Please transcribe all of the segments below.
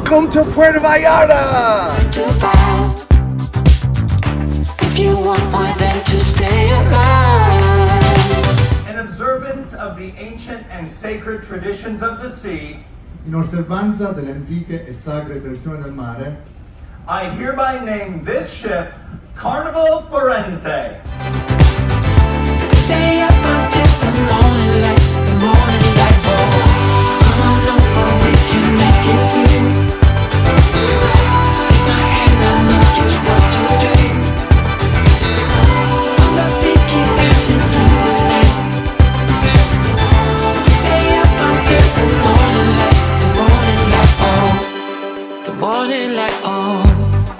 Welcome to Puerto Vallarta! If you want more than to stay alive. In observance of the ancient and sacred traditions of the sea, in osservanza delle antiche e sacre tradizioni del mare, I hereby name this ship Carnival Firenze. Stay up until the morning light, oh. So come on over, we can make it through. Take my hand, I know just what to do. All the feet keep dancing through the night. Stay up until the morning light, oh. The morning light, oh.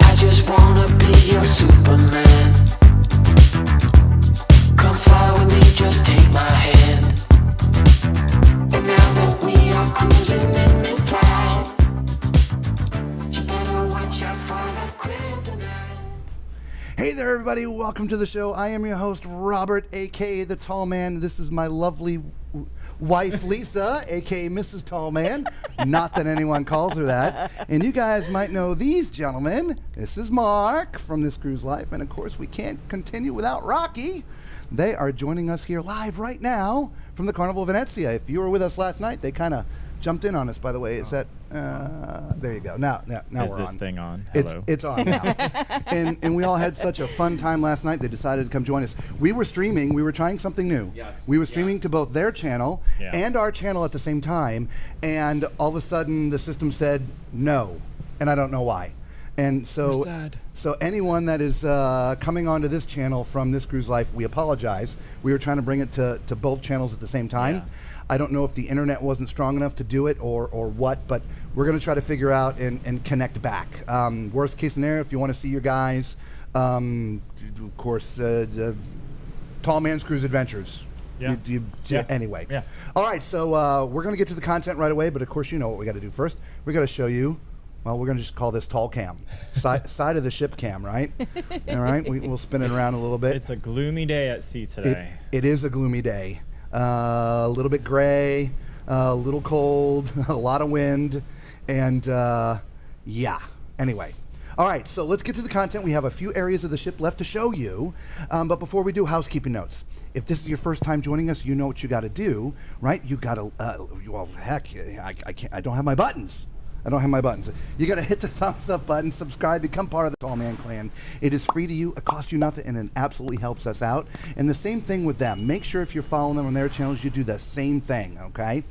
I just wanna be your Superman. Come fly with me, just take my hand. And now that we are cruising in mid-flight, you better watch out for the kryptonite. Hey there, everybody. Welcome to the show. I am your host, Robert, a.k.a. The Tall Man. This is my lovely wife, Lisa, a.k.a. Mrs. Tall Man. Not that anyone calls her that. And you guys might know these gentlemen. This is Mark from This Cruise Life. And, of course, we can't continue without Rocky. They are joining us here live right now from the Carnival Venezia. If you were with us last night, they kind of jumped in on us, by the way. Is that, there you go. Now Is we're this on. thing on? Hello. It's on now. and we all had such a fun time last night, they decided to come join us. We were streaming. We were trying something new. Yes. We were streaming to both their channel Yeah. and our channel at the same time. And all of a sudden, the system said no. And I don't know why. And so, We're sad. so anyone that is coming onto this channel from This Cruise Life, we apologize. We were trying to bring it to both channels at the same time. Yeah. I don't know if the internet wasn't strong enough to do it or what, but we're going to try to figure out and connect back. Worst case scenario, if you want to see your guys, of course, Tall Man's Cruise Adventures. Yeah. Yeah. Anyway. Yeah. All right, so we're going to get to the content right away, but of course you know what we got to do first. We got to show you. Well, we're going to just call this tall cam, side of the ship cam, right? All right, we'll spin it around a little bit. It's a gloomy day at sea today. It is a gloomy day. A little bit gray, a little cold, a lot of wind, and yeah. Anyway. All right, so let's get to the content. We have a few areas of the ship left to show you, but before we do, housekeeping notes. If this is your first time joining us, you know what you got to do, right? You got to, well, heck, I can't. I don't have my buttons. You got to hit the thumbs up button, subscribe, become part of the Tall Man Clan. It is free to you, it costs you nothing, and it absolutely helps us out. And the same thing with them. Make sure if you're following them on their channels, you do the same thing, okay?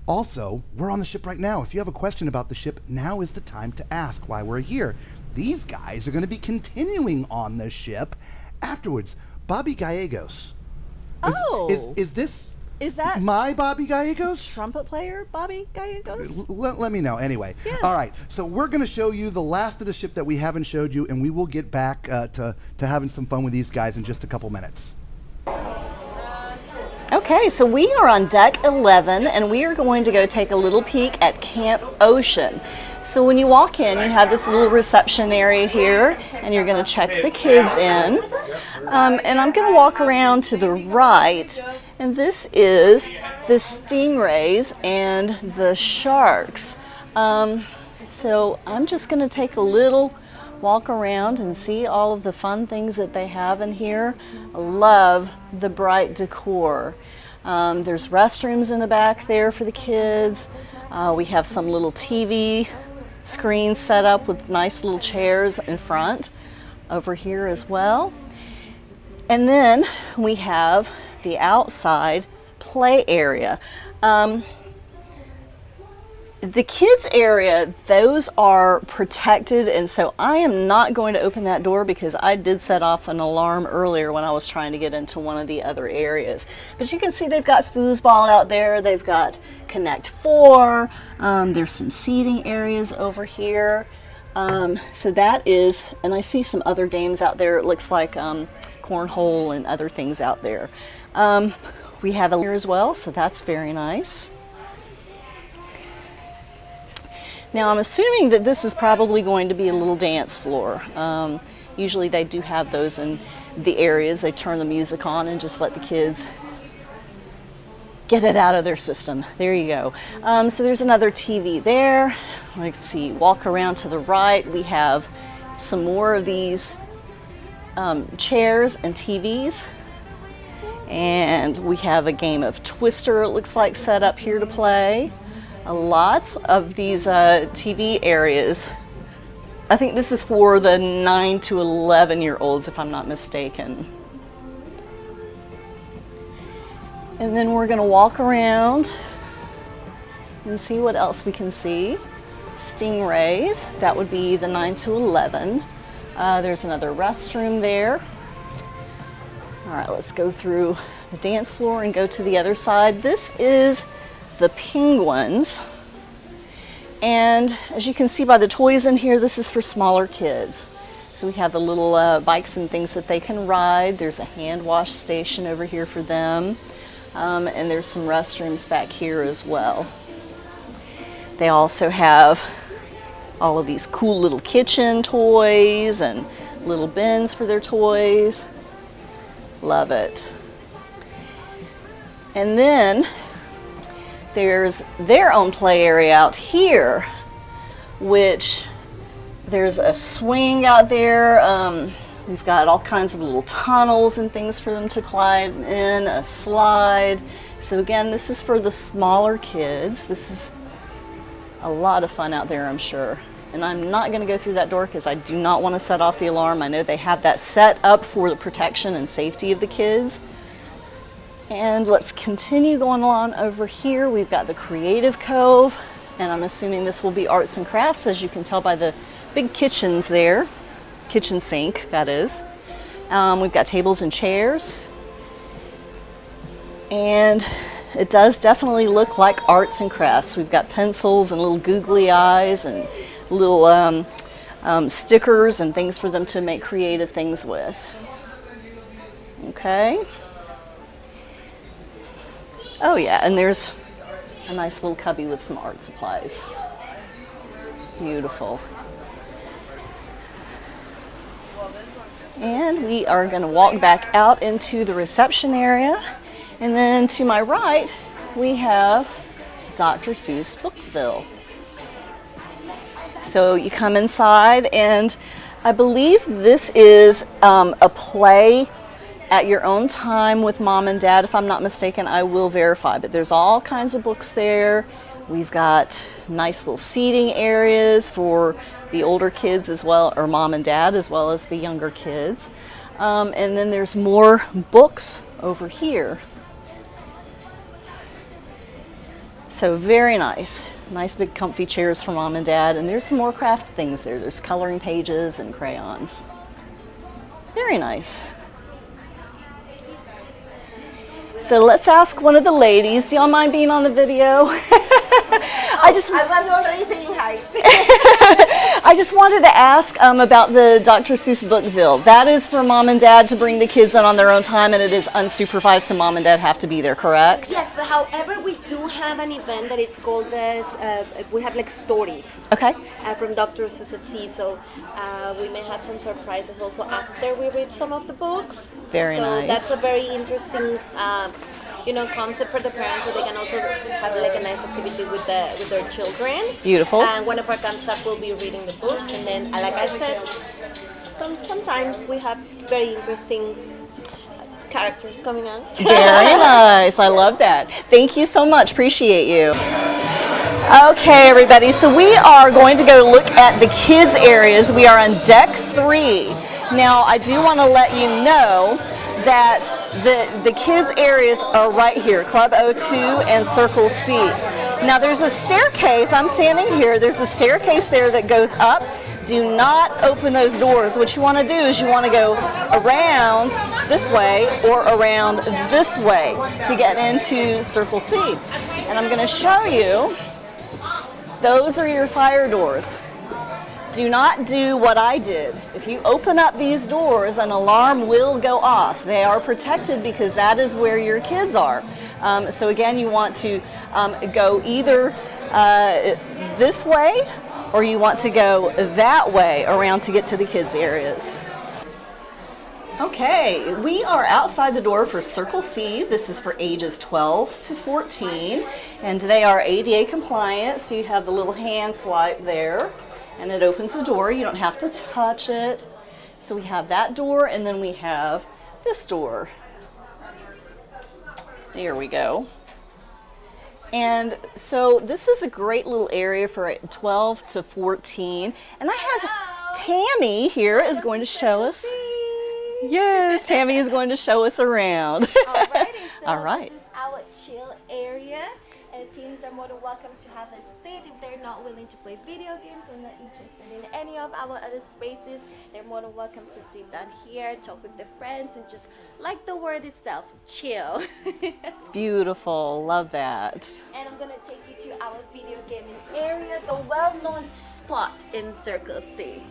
Also, we're on the ship right now. If you have a question about the ship, now is the time to ask why we're here. These guys are going to be continuing on the ship afterwards. Bobby Gallegos. Is this... Is that my Bobby Gallegos? trumpet player Bobby Gallegos? Let me know. Anyway. Yeah. All right. So we're going to show you the last of the ship that we haven't showed you, and we will get back to having some fun with these guys in just a couple minutes. Okay, so we are on deck 11, and we are going to go take a little peek at Camp Ocean. So when you walk in, you have this little reception area here, and you're going to check the kids in. And I'm going to walk around to the right, and this is the stingrays and the sharks. So I'm just going to take a little walk around and see all of the fun things that they have in here. I love the bright decor. There's restrooms in the back there for the kids. We have some little TV screens set up with nice little chairs in front over here as well. And then we have the outside play area. The kids area, those are protected, and so I am not going to open that door because I did set off an alarm earlier when I was trying to get into one of the other areas. But you can see they've got foosball out there, they've got Connect 4, there's some seating areas over here. So that is, and I see some other games out there, it looks like cornhole and other things out there. We have a here as well, so that's very nice. Now I'm assuming that this is probably going to be a little dance floor. Usually they do have those in the areas. They turn the music on and just let the kids get it out of their system. There you go. So there's another TV there. Let's see, walk around to the right. We have some more of these chairs and TVs. And we have a game of Twister, it looks like, set up here to play. Lots of these TV areas. I think this is for the 9 to 11-year-olds, if I'm not mistaken. And then we're gonna walk around and see what else we can see. Stingrays, that would be the 9 to 11. There's another restroom there. All right, let's go through the dance floor and go to the other side. This is the penguins. And as you can see by the toys in here, this is for smaller kids. So we have the little bikes and things that they can ride. There's a hand wash station over here for them. And there's some restrooms back here as well. They also have all of these cool little kitchen toys and little bins for their toys. Love it. And then there's their own play area out here, which there's a swing out there. We've got all kinds of little tunnels and things for them to climb in, a slide. So again, this is for the smaller kids. This is a lot of fun out there, I'm sure. And I'm not going to go through that door because I do not want to set off the alarm. I know they have that set up for the protection and safety of the kids. And let's continue going on over here. We've got the Creative Cove, and I'm assuming this will be arts and crafts, as you can tell by the big kitchens there. Kitchen sink, that is. We've got tables and chairs. And it does definitely look like arts and crafts. We've got pencils and little googly eyes and little stickers and things for them to make creative things with. Okay. Oh yeah, and there's a nice little cubby with some art supplies. Beautiful. And we are going to walk back out into the reception area. And then to my right, we have Dr. Seuss Bookville. So you come inside, and I believe this is a play at your own time with mom and dad. If I'm not mistaken, I will verify, but there's all kinds of books there. We've got nice little seating areas for the older kids as well, or mom and dad, as well as the younger kids. And then there's more books over here. So very nice. Nice big comfy chairs for mom and dad, and there's some more craft things there. There's coloring pages and crayons. Very nice. So let's ask one of the ladies. Do y'all mind being on the video? I'm already saying hi. I just wanted to ask about the Dr. Seuss Bookville. That is for mom and dad to bring the kids in on their own time, and it is unsupervised, so mom and dad have to be there, correct? Yes, but however, we do have an event that it's called we have like stories. Okay. From Dr. Seuss at Sea, so we may have some surprises also after we read some of the books. Very nice. So that's a very interesting concept for the parents, so they can also have like a nice activity with their children. Beautiful. And one of our camp staff will be reading the book, and then, like I said, sometimes we have very interesting characters coming out. Very nice. I love that. Thank you so much. Appreciate you. Okay, everybody. So we are going to go look at the kids' areas. We are on deck 3. Now, I do want to let you know that the kids areas are right here, Club O2 and Circle C. Now there's a staircase, I'm standing here, there's a staircase there that goes up. Do not open those doors. What you want to do is you want to go around this way or around this way to get into Circle C. And I'm going to show you, those are your fire doors. Do not do what I did. If you open up these doors, an alarm will go off. They are protected because that is where your kids are. So again, you want to go either this way or you want to go that way around to get to the kids' areas. Okay, we are outside the door for Circle C. This is for ages 12 to 14, and they are ADA compliant, so you have the little hand swipe there, and it opens the door. You don't have to touch it. So we have that door, and then we have this door. There we go. And so this is a great little area for 12 to 14. And I have Tammy here is going to show us. Yes, Tammy is going to show us around. Alrighty, so All right. this is our chill area. And teens are more than welcome to have a seat if they're not willing to play video games or not interested in any of our other spaces. They're more than welcome to sit down here, talk with their friends, and just like the word itself, chill. Beautiful, love that. And I'm gonna take you to our video gaming area, the well-known spot in Circle C.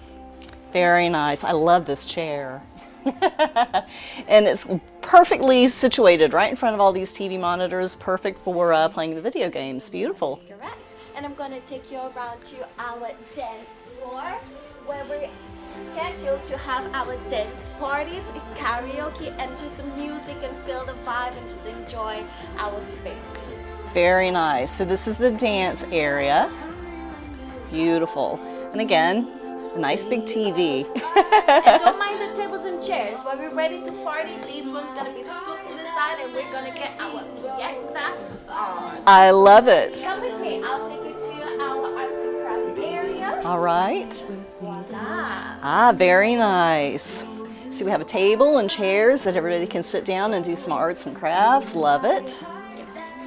Very nice. I love this chair. And it's perfectly situated right in front of all these TV monitors, perfect for playing the video games. Beautiful. Correct. And I'm gonna take you around to our dance floor, where we're scheduled to have our dance parties, karaoke, and just music, and feel the vibe and just enjoy our space. Very nice. So this is the dance area. Beautiful. And again, a nice big TV. And don't mind the tables and chairs. When we're ready to party, these ones gonna be swooped to the side, and we're gonna get our fiesta on. I love it. Come with me. I'll take you to our arts and crafts area. All right. Voila. Ah, very nice. So we have a table and chairs that everybody can sit down and do some arts and crafts. Love it.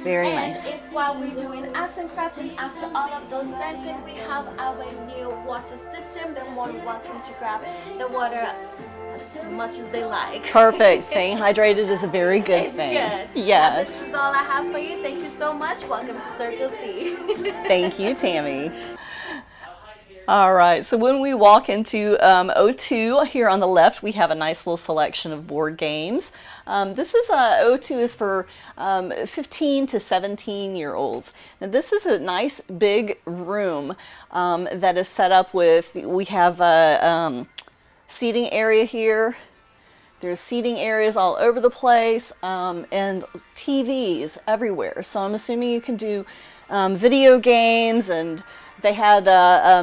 Very And nice. if while we're doing arts and crafts and after all of those dancing, we have our new water system, they're more than welcome to grab the water as much as they like. Perfect. Staying hydrated is a very good It's thing. good. Yes. This is all I have for you. Thank you so much. Welcome to Circle C. Thank you, Tammy. All right, so when we walk into O2, here on the left, we have a nice little selection of board games. This is O2 is for 15 to 17-year-olds. Now this is a nice big room that is set up with, we have a seating area here. There's seating areas all over the place and TVs everywhere. So I'm assuming you can do video games, and they had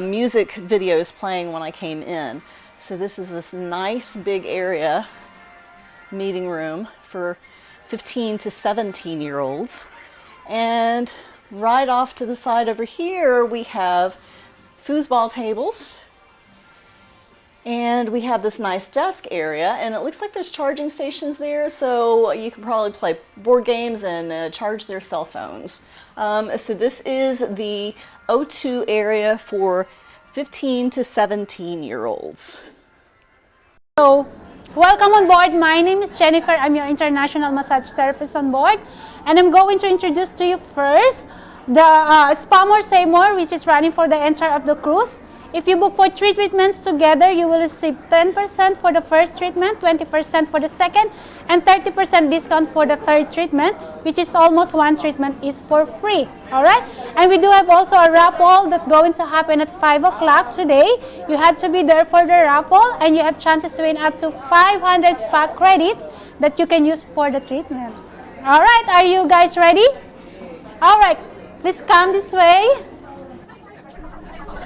music videos playing when I came in. So this is this nice big area, meeting room for 15 to 17-year-olds. And right off to the side over here, we have foosball tables. And we have this nice desk area, and it looks like there's charging stations there, so you can probably play board games and charge their cell phones. So this is the O2 area for 15 to 17-year-olds. So, welcome on board. My name is Jennifer. I'm your international massage therapist on board, and I'm going to introduce to you first the Spa More Say More, which is running for the entire of the cruise. If you book for 3 treatments together, you will receive 10% for the first treatment, 20% for the second, and 30% discount for the third treatment, which is almost 1 treatment is for free. All right? And we do have also a raffle that's going to happen at 5 o'clock today. You have to be there for the raffle, and you have chances to win up to 500 spa credits that you can use for the treatments. All right? Are you guys ready? All right. Please come this way.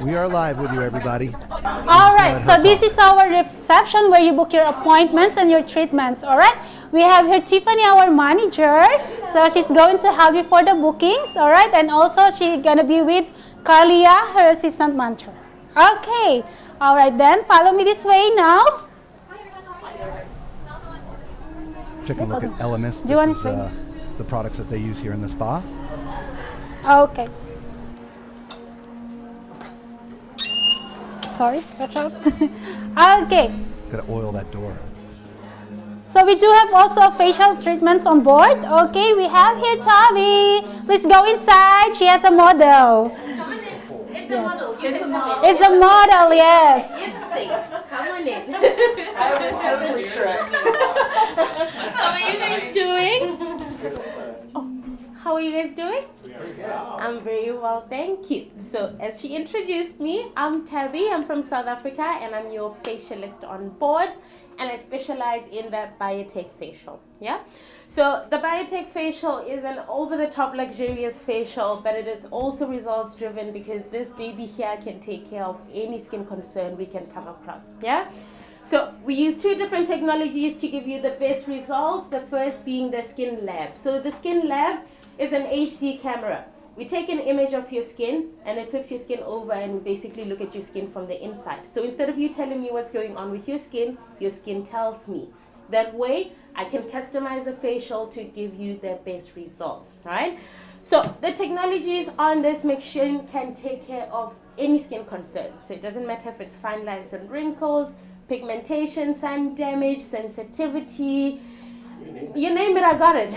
We are live with you, everybody. All right, so this is our reception where you book your appointments and your treatments. All right, we have here Tiffany, our manager. So she's going to help you for the bookings. All right, and also she's gonna be with Carlia, her assistant manager. Okay, all right then, follow me this way now. Take a look at LMS. Do you want This is the products that they use here in the spa. Okay. Sorry, that's right. Okay. Gotta oil that door. So we do have also facial treatments on board. Okay, we have here Tommy. Please go inside. She has a model. It's a model. It's a model. It's a model, yes. It's safe. Come on in. I was totally tricked. How are you guys doing? How are you guys doing? I'm very well, thank you. So, as she introduced me, I'm Tabby. I'm from South Africa, and I'm your facialist on board. And I specialize in the biotech facial. Yeah. So the biotech facial is an over-the-top luxurious facial, but it is also results-driven because this baby here can take care of any skin concern we can come across. Yeah. So we use two different technologies to give you the best results. The first being the Skin Lab. So the Skin Lab is an HD camera. We take an image of your skin and it flips your skin over and we basically look at your skin from the inside. So instead of you telling me what's going on with your skin tells me. That way I can customize the facial to give you the best results, right? So the technologies on this machine can take care of any skin concern. So it doesn't matter if it's fine lines and wrinkles, pigmentation, sun damage, sensitivity, you name it, I got it.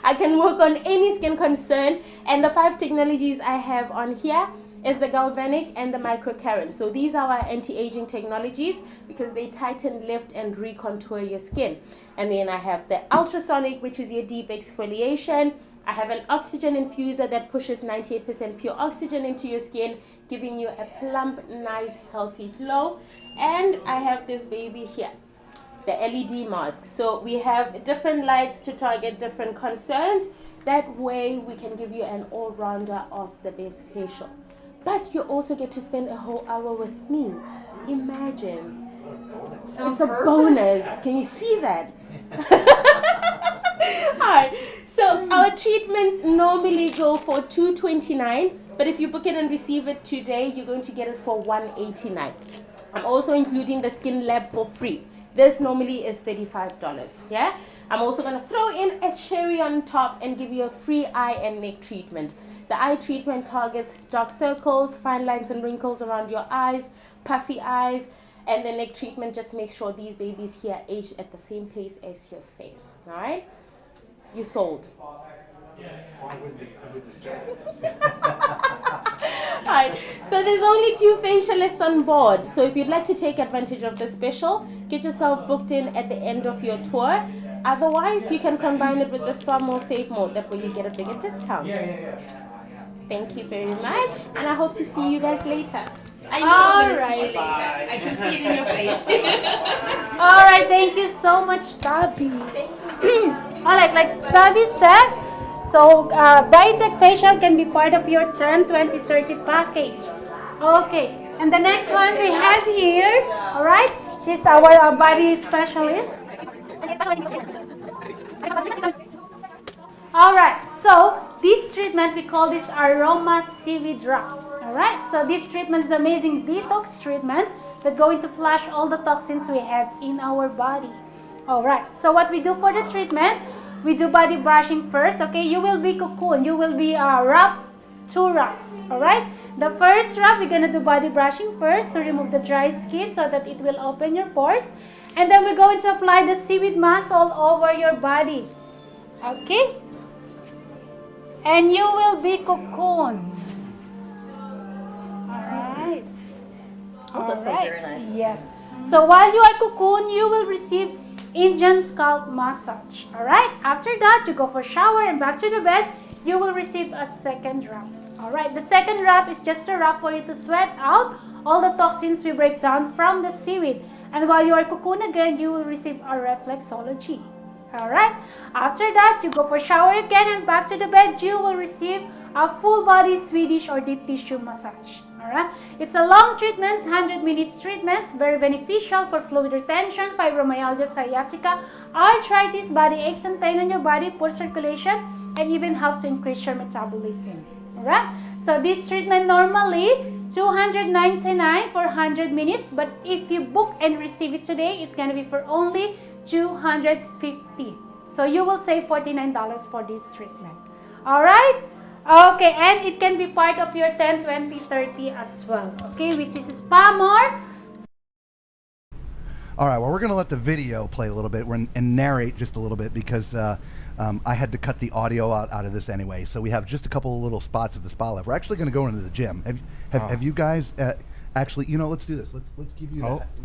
I can work on any skin concern, and the 5 technologies I have on here is the galvanic and the microcurrent. So these are our anti-aging technologies because they tighten, lift, and recontour your skin. And then I have the ultrasonic, which is your deep exfoliation. I have an oxygen infuser that pushes 98% pure oxygen into your skin, giving you a plump, nice, healthy glow. And I have this baby here, the LED mask. So we have different lights to target different concerns. That way we can give you an all-rounder of the best facial. But you also get to spend a whole hour with me. Imagine. It's a bonus. Can you see that? Alright, so our treatments normally go for $229, but if you book it and receive it today, you're going to get it for $189. I'm also including the Skin Lab for free. This normally is $35, yeah? I'm also gonna throw in a cherry on top and give you a free eye and neck treatment. The eye treatment targets dark circles, fine lines and wrinkles around your eyes, puffy eyes, and the neck treatment just makes sure these babies here age at the same pace as your face, all right? You sold. Alright, so there's only 2 facialists on board. So if you'd like to take advantage of the special, get yourself booked in at the end of your tour. Otherwise, you can combine it with the Spa More Save More. That way you get a bigger discount. Thank you very much, and I hope to see you guys later. I know I'm gonna see you later. I can see it in your face. Alright, thank you so much, Tabby. Alright, like Tabby said, so biotech facial can be part of your 10, 20, 30 package. Okay, and the next one we have here, alright, she's our body specialist. Alright, so this treatment, we call this aroma seaweed wrap. Alright, so this treatment is amazing detox treatment that's going to flush all the toxins we have in our body. Alright, so what we do for the treatment, we do body brushing first. Okay, you will be cocoon, you will be wrapped 2 wraps. Alright, the first wrap, we're gonna do body brushing first to remove the dry skin so that it will open your pores. And then we're going to apply the seaweed mask all over your body. Okay, and you will be cocoon. Alright. Oh, that smells very nice. Yes. So while you are cocoon, you will receive Indian scalp massage. Alright. After that, you go for shower and back to the bed. You will receive a second wrap. Alright. The second wrap is just a wrap for you to sweat out all the toxins we break down from the seaweed. And while you are cocoon again, you will receive a reflexology. Alright. After that, you go for shower again and back to the bed. You will receive a full body Swedish or deep tissue massage. Alright. It's a long treatment, 100 minutes treatments, very beneficial for fluid retention, fibromyalgia, sciatica, arthritis, body aches and pain on your body, poor circulation, and even help to increase your metabolism. Alright. So this treatment normally $299 for 100 minutes, but if you book and receive it today, it's gonna be for only $250. So you will save $49 for this treatment. Alright? Okay, and it can be part of your 10, 20, 30 as well. Okay, which is Spa More. All right, well, we're going to let the video play a little bit and narrate just a little bit because I had to cut the audio out of this anyway. So we have just a couple of little spots of the spa left. We're actually going to go into the gym. Have you guys actually, let's do this. Let's give you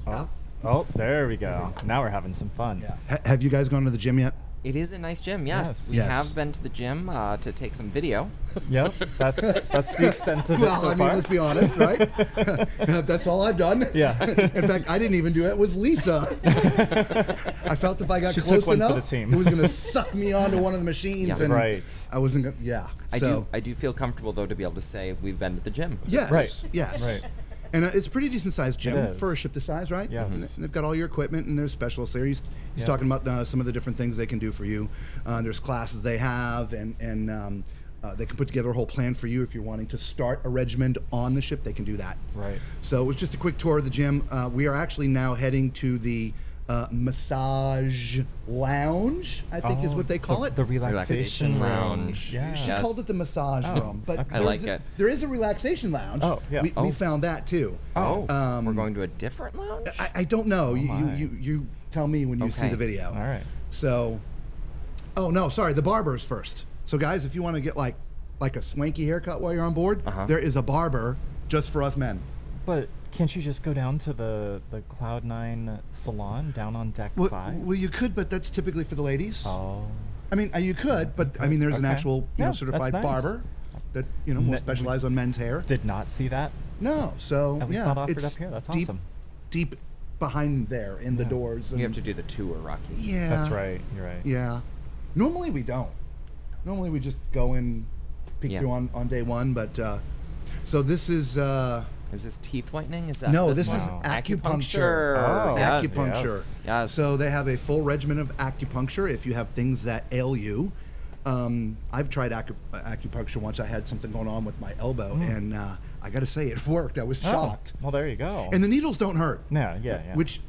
that. Oh, there we go. Now we're having some fun. Yeah. Have you guys gone to the gym yet? It is a nice gym, yes. Yes. We Yes. have been to the gym to take some video. Yep, that's the extent of it Well, so I mean, far. let's be honest, right? That's all I've done. Yeah. In fact, I didn't even do it. It was Lisa. I felt if I got She took close one for enough, the team. it was going to suck me onto one of the machines. Yeah. And Right. I wasn't going to, yeah. I do feel comfortable, though, to be able to say we've been to the gym. Yes. Right. Yes. Right. And it's a pretty decent sized gym is. for a ship this size, right? Yes. And they've got all your equipment and there's special series. He's Yeah. talking about some of the different things they can do for you. There's classes they have, and they can put together a whole plan for you if you're wanting to start a regimen on the ship. They can do that. Right. So it was just a quick tour of the gym. We are actually now heading to the massage lounge, I think is what they call it. The relaxation lounge. Yeah. She Yes. called it the massage room, but okay. I like it. there is a relaxation lounge. Oh, yeah. We found that too. Oh, Um, we're going to a different lounge? I don't know. my. You tell me when you see Okay. the video. All right. So, oh no, sorry, the barbers first. So guys, if you want to get like a swanky haircut while you're on board, there is a barber just for us men. But can't you just go down to the Cloud9 salon down on deck 5? Well, you could, but that's typically for the ladies. Oh. I mean, you could, but I mean, there's an Okay. actual Yeah, certified that's nice. barber that will specialize on men's hair. Did not see that. No, so At least yeah, not offered it's up here. That's deep, awesome. deep behind there in the doors. You have and- to do the tour, Rocky. Yeah, That's right. You're right. Yeah. Normally we don't. Normally we just go in, peek Yeah. through on day one. But so this is Is this teeth whitening? Is that no, this this is one? acupuncture. Oh, yes. Acupuncture. Yes. So they have a full regimen of acupuncture if you have things that ail you. I've tried acupuncture once. I had something going on with my elbow, and I got to say it worked. I was shocked. Oh, well, there you go. And the needles don't hurt. yeah. Which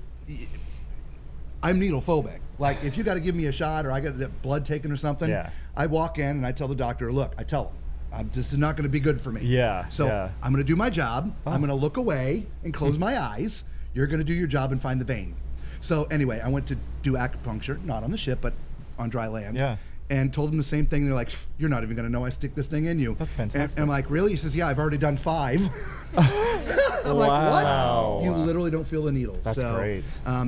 I'm needle phobic. Like if you got to give me a shot or I got the blood taken or something, Yeah. I walk in and I tell the doctor, look, I tell him, this is not going to be good for me. Yeah, So yeah. I'm going to do my job. I'm going to look away and close my eyes. You're going to do your job and find the vein. So anyway, I went to do acupuncture, not on the ship, but on dry land. Yeah. And told them the same thing. They're like, you're not even going to know I stick this thing in you. That's And fantastic. I'm like, really? He says, yeah, I've already done 5. I'm like, Wow. what? You literally don't feel the needle. That's so, great.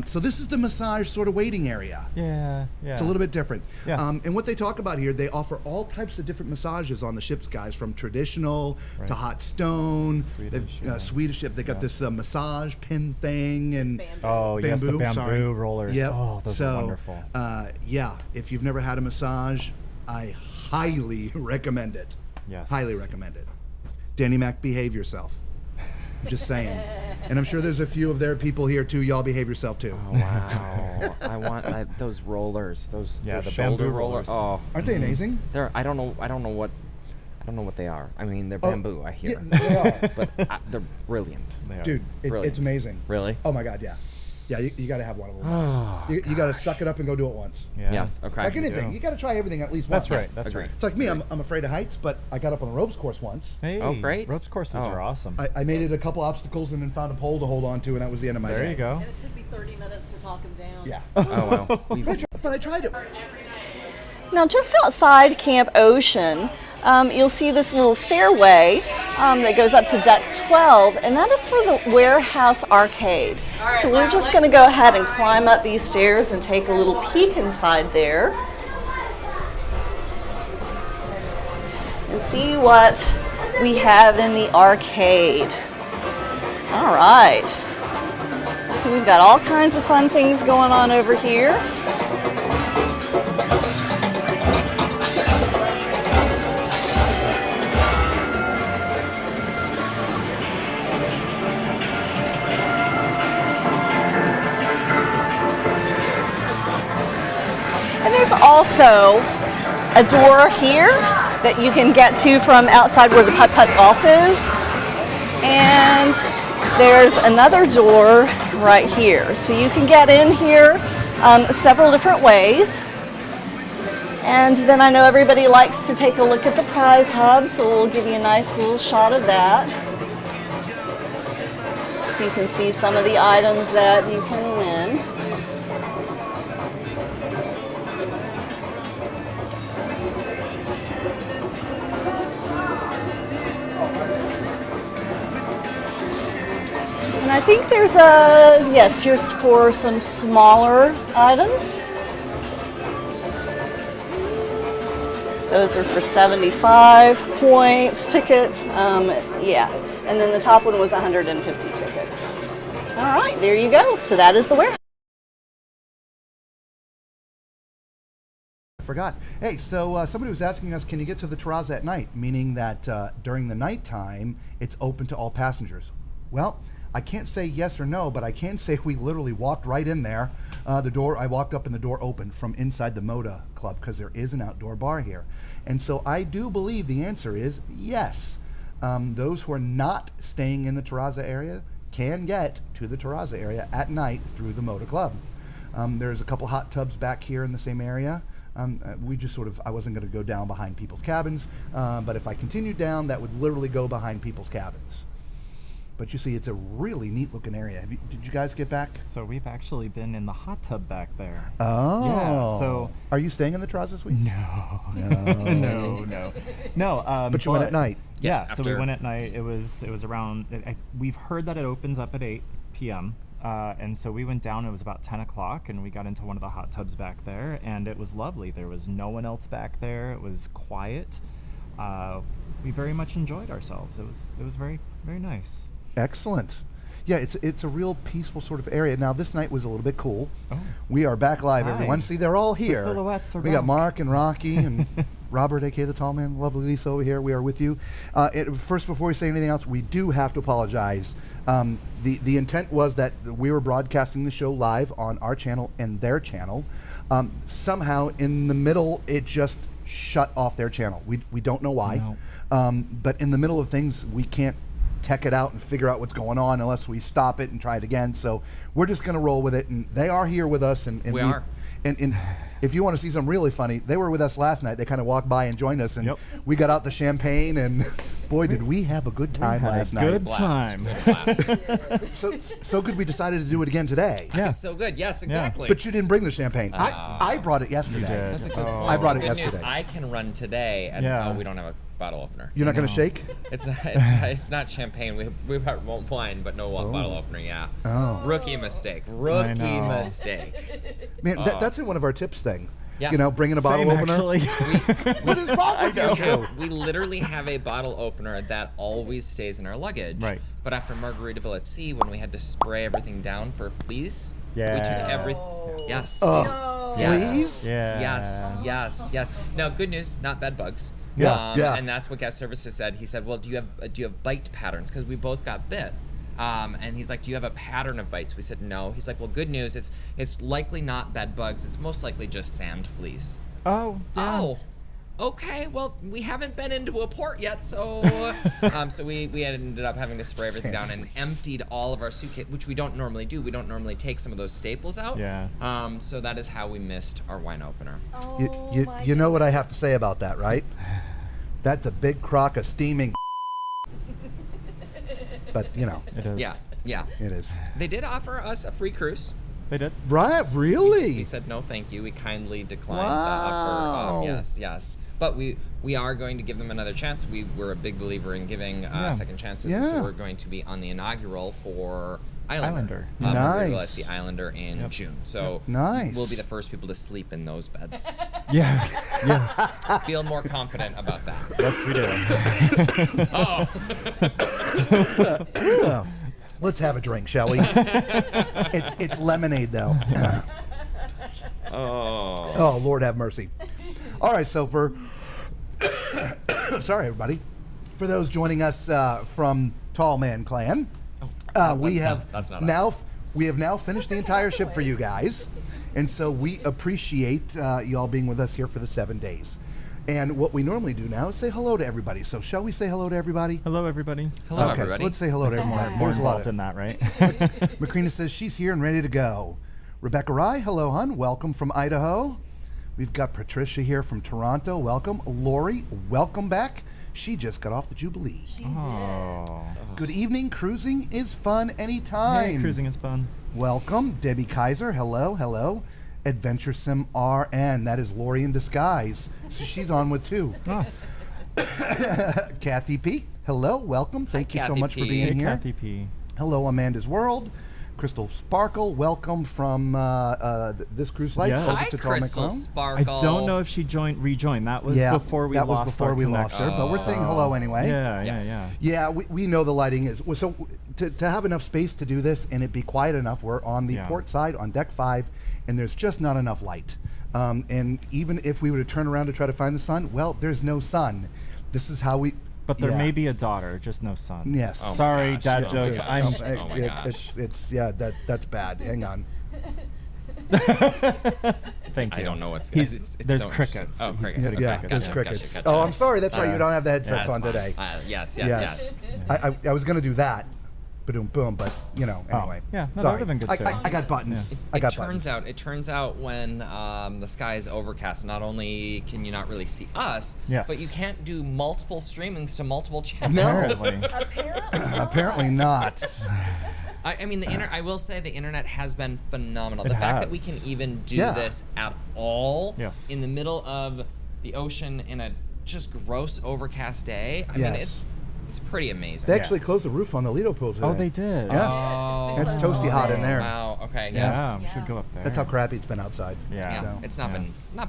So this is the massage sort of waiting area. Yeah. It's a little bit different. Yeah. And what they talk about here, they offer all types of different massages on the ships, guys, from traditional Right. to hot stone. Swedish, They've, yeah. Swedish ship. They got this massage pin thing and Oh, yes, the bamboo sorry. rollers. Yep. Oh, those so, are wonderful. Yeah, if you've never had a massage, I highly recommend it. Yes. Highly recommend it. Danny Mac, behave yourself. I'm just saying. And I'm sure there's a few of their people here too. Y'all behave yourself too. Oh, wow. I want those rollers, those Yeah, those the shoulder bamboo rollers. rollers. Oh, Aren't they amazing? they're I don't know what they are. I mean, they're bamboo. I hear, Yeah, they are. but they're brilliant. They are. Dude, it's Brilliant. amazing. Really? Oh my God, yeah. Yeah, you got to have one of them once. You got to suck it up and go do it once. Yeah. Yes. Okay. Like anything, do. you got to try everything at least once. That's right. That's Agreed. right. It's like me, I'm afraid of heights, but I got up on the ropes course once. Hey, Oh, great. Ropes courses Oh. are awesome. I made it a couple obstacles and then found a pole to hold on to, and that was the end of my day. There you go. And it took me 30 minutes to talk him down. Yeah. Oh wow. We've- But I tried it. Now, just outside Camp Ocean, you'll see this little stairway that goes up to deck 12, and that is for the warehouse arcade. So we're just going to go ahead and climb up these stairs and take a little peek inside there and see what we have in the arcade. All right. So we've got all kinds of fun things going on over here. And there's also a door here that you can get to from outside where the putt-putt golf is. And there's another door right here. So you can get in here several different ways. And then I know everybody likes to take a look at the prize hub, so we'll give you a nice little shot of that. So you can see some of the items that you can win. And I think there's a, yes, here's for some smaller items. Those are for 75 points tickets. Yeah, and then the top one was 150 tickets. All right, there you go. So that is the warehouse. I forgot. Hey, so somebody was asking us, can you get to the Tazza at night? Meaning that during the nighttime, it's open to all passengers. Well, I can't say yes or no, but I can say we literally walked right in there. I walked up and the door opened from inside the Moda Club because there is an outdoor bar here. And so I do believe the answer is yes. Those who are not staying in the Tazza area can get to the Tazza area at night through the Moda Club. There's a couple hot tubs back here in the same area. I wasn't going to go down behind people's cabins, but if I continued down, that would literally go behind people's cabins. But you see, it's a really neat looking area. Did you guys get back? So we've actually been in the hot tub back there. Oh. Yeah, so... Are you staying in the Tazza suite? No. No. But you went at night? Yeah, Yes, so we after- went at night. It was around... we've heard that it opens up at 8 p.m. And so we went down, it was about 10 o'clock, and we got into one of the hot tubs back there, and it was lovely. There was no one else back there. It was quiet. We very much enjoyed ourselves. It was very, very nice. Excellent. Yeah, it's a real peaceful sort of area. Now, this night was a little bit cool. Oh. We are back live, Hi. everyone. See, they're all here. silhouettes are We got back. Mark and Rocky and Robert, a.k.a. the tall man, lovely Lisa over here. We are with you. First, before we say anything else, we do have to apologize. The intent was that we were broadcasting the show live on our channel and their channel. Somehow, in the middle, it just shut off their channel. We don't know why. No. But in the middle of things, we can't tech it out and figure out what's going on unless we stop it and try it again. So we're just going to roll with it. And they are here with us. And We are. And if you want to see something really funny, they were with us last night. They kind of walked by and joined us. And Yep. we got out the champagne. And boy, did we have a good time had a last good night. time. So good we decided to do it again today. Yeah. So good. Yes, exactly. But you didn't bring the champagne. I brought it yesterday. You did. That's a good Oh. point. I brought it Good news, yesterday. I can run today, and Yeah. we don't have a bottle opener. You're not going to shake? It's not champagne. We've got wine, but no bottle opener. Yeah. Oh. Rookie mistake. I Rookie know. mistake. Man, that's in one of our tips thing. Yeah. You know, bringing a bottle Same, opener. actually. What is wrong with you two? We literally have a bottle opener that always stays in our luggage. Right. But after Margaritaville at Sea, when we had to spray everything down for fleas, we took Yeah. every. Yes. Fleas? Yeah. Yes. Now, good news, not bed bugs. Yeah. And that's what guest services said. He said, "Well, do you have bite patterns? Because we both got bit." And he's like, "Do you have a pattern of bites?" We said, "No." He's like, "Well, good news. It's likely not bed bugs. It's most likely just sand fleas." Oh. Yeah. Oh. Okay, well, we haven't been into a port yet, so so we ended up having to spray everything down and emptied all of our suitcase, which we don't normally do. We don't normally take some of those staples out. Yeah. So that is how we missed our wine opener. You know what I have to say about that, right? That's a big crock of steaming. But, you know, It is. Yeah. it is. They did offer us a free cruise. They did. Right? Really? We said no, thank you. We kindly declined Wow. the offer. Yes. But we are going to give them another chance. We're a big believer in giving second chances, and so Yeah. we're going to be on the inaugural for Islander. Nice. Let's see, Islander in June. So Nice. we'll be the first people to sleep in those beds. Yeah. Yes. Feel more confident about that. Yes, we do. Well, let's have a drink, shall we? It's lemonade, though. Oh, Lord have mercy. All right, so sorry, everybody. For those joining us from Tall Man Clan, we have that's not now us. we have now finished the entire ship for you guys, and so we appreciate you all being with us here for the 7 days. And what we normally do now is say hello to everybody. So shall we say hello to everybody? Hello, everybody. Hello, Okay, everybody. so let's say hello to everybody. More There's a lot involved of in that, right? Macrina says she's here and ready to go. Rebecca Rye, hello, hun. Welcome from Idaho. We've got Patricia here from Toronto. Welcome. Lori, welcome back. She just got off the Jubilee. Oh. Good evening. Cruising is fun anytime. Yeah, cruising is fun. Welcome. Debbie Kaiser, hello. Adventuresome RN, that is Lori in disguise. So she's on with two. Oh. Kathy P, hello, welcome. Thank you so Kathy much for P. being Hey, here. Kathy P. Hello, Amanda's World. Crystal Sparkle, welcome from this cruise life. Yes. over Hi, to Tall Crystal McClone. I Sparkle. don't know if she rejoined. That was before we that lost was before our we lost her, connection. but we're saying hello anyway. Yeah, Yes. yeah. Yeah, we know the lighting is so to have enough space to do this and it be quiet enough. We're on the Yeah. port side on deck 5, and there's just not enough light. And even if we were to turn around to try to find the sun, well, there's no sun. This is how we. But there yeah. may be a daughter, just no son. Yes. Oh my Sorry, gosh. dad Yeah, jokes. dude. I'm. Oh my gosh. It's that's bad. Hang on. Thank you. I don't know what's. There's so crickets. interesting. Oh, He's crickets. getting Okay, Yeah, crickets. there's gotcha, crickets. gotcha, gotcha. Oh, I'm sorry. That's right. You don't have the headsets That's on fine. today. Yes. I was gonna do that, boom, but anyway. yeah, no, that sorry. would've been good I, too. I got buttons. I got buttons. It turns out when the sky is overcast, not only can you not really see us, Yes. but you can't do multiple streamings to multiple channels. No. Apparently. Apparently not. I mean, I will say the internet has been phenomenal. It The fact that we has. can even do Yeah. this at all Yes. in the middle of the ocean in a just gross overcast day. I mean, Yes. it's pretty amazing. They actually closed the roof on the Lido pool today. Oh, they did. Yeah. Oh, It's toasty hot in there. Wow. Okay. Yeah, Yes. we should go up there. That's how crappy it's been outside. Yeah. Yeah. So. It's not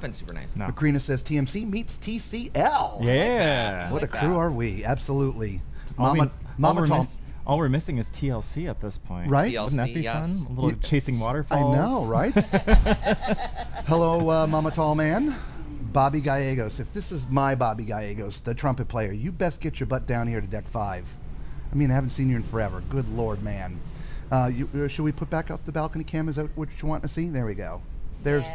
been super nice. No. Macrina says TMC meets TCL. Yeah. What a like crew that. are we? Absolutely. All we- Mama Tom. all we're missing is TLC at this point. Right? Wouldn't that be yes. fun? A little chasing I waterfalls. know, right? Hello, Mama Tall Man. Bobby Gallegos. If this is my Bobby Gallegos, the trumpet player, you best get your butt down here to deck 5. I mean, I haven't seen you in forever. Good Lord, man. Should we put back up the balcony cam? Is that what you want to see? There we go. There's.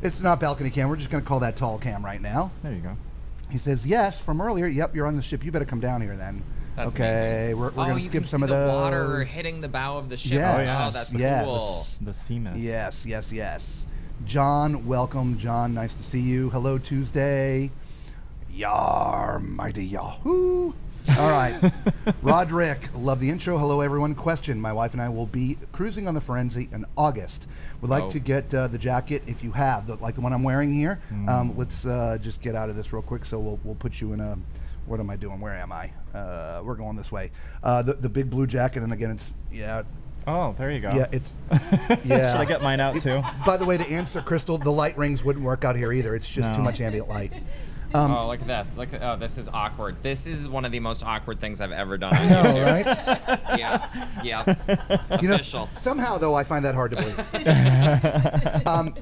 It's not balcony cam. We're just going to call that tall cam right now. There you go. He says, yes, from earlier. Yep, you're on the ship. You better come down here then. That's okay, amazing. we're going to you skip can some see of the those. water hitting the bow of the ship. Yes. Oh, yeah. Oh, that's Yes. cool. The sea mist. Yes. John, welcome. John, nice to see you. Hello, Tuesday. Yar, mighty Yahoo. All right. Roderick, love the intro. Hello, everyone. Question. My wife and I will be cruising on the Firenze in August. Would like to get the jacket if you have, like the one I'm wearing here. Let's just get out of this real quick. So we'll put you in a, what am I doing? Where am I? We're going this way. The big blue jacket, and again, it's, Oh, there you go. yeah, it's, yeah. Should I get mine out too? By the way, to answer Crystal, the light rings wouldn't work out here either. It's just too No. much ambient light. Oh, look at this. This is awkward. This is one of the most awkward things I've ever done on No, YouTube. right? Yeah. You know, Official. somehow, though, I find that hard to believe.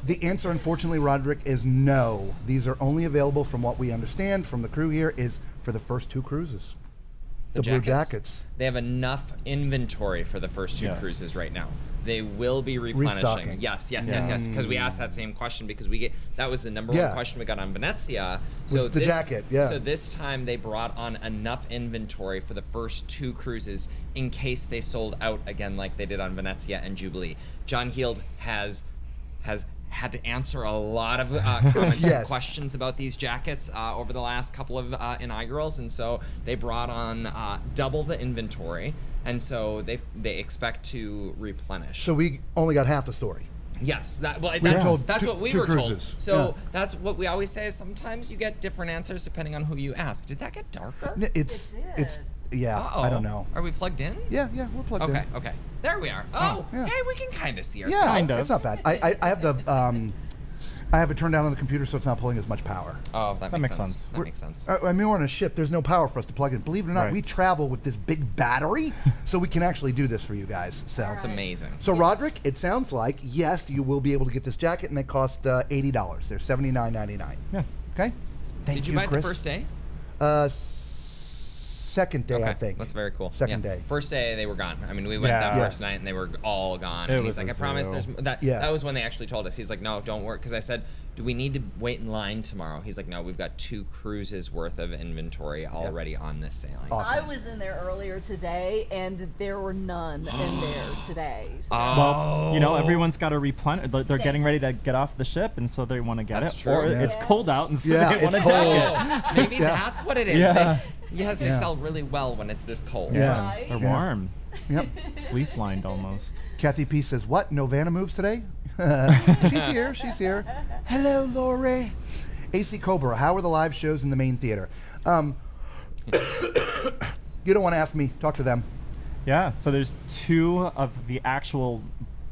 The answer, unfortunately, Roderick, is no. These are only available, from what we understand from the crew here, is for the first 2 cruises. The blue jackets. They have enough inventory for the first 2 Yes. cruises right now. They will be replenishing. Restocking. Yes. Because we asked that same question because that was the number one question we got on Venezia. Was the jacket, yeah. So this time they brought on enough inventory for the first 2 cruises in case they sold out again like they did on Venezia and Jubilee. John Heald has had to answer a lot of comments Yes. and questions about these jackets over the last couple of inaugurals, and so they brought on double the inventory, and so they expect to replenish. So we only got half the story. Yes, were told that's two- what we 2 were told. cruises. So Yeah. that's what we always say is sometimes you get different answers depending on who you ask. Did that get darker? It's yeah, Uh-oh. I don't know. Are we plugged in? Yeah, we're plugged in. Okay. There we are. Oh, yeah. hey, we can kind of see ourselves. Yeah, Kind of. it's not bad. I have the I have it turned down on the computer, so it's not pulling as much power. Oh, that makes makes sense. sense. That makes sense. I mean, we're on a ship. There's no power for us to plug in. Believe it or not, Right. we travel with this big battery, so we can actually do this for you guys. So It's amazing. So Roderick, it sounds like yes, you will be able to get this jacket, and they cost $80. They're $79.99. Yeah. Okay. Thank Did you buy it Chris. the first day? Second day, I Okay, think. that's very cool. Second Yeah. day. First day they were gone. I mean, we went that Yeah. first night and they were all gone. It And was he's like, a I promise zoo. there's that. Yeah. That was when they actually told us. He's like, no, don't worry, because I said, do we need to wait in line tomorrow? He's like, no, we've got 2 cruises worth of inventory already on this sailing. Awesome. I was in there earlier today, and there were none in there today. So. Well, everyone's got to replenish. They're getting ready to get off the ship, and so they want to get That's it. true. Or Yeah. it's cold out, and so Yeah, they want a it's cold. jacket. Oh, maybe Yeah. that's what it is. Yeah. They Yeah. sell really well when it's this cold. Yeah. Right? They're Yeah. warm. Yep. Fleece lined almost. Kathy P says, "What? No Vanna moves today?" She's here. She's here. Hello, Lori. AC Cobra. How are the live shows in the main theater? You don't want to ask me. Talk to them. Yeah, so there's 2 of the actual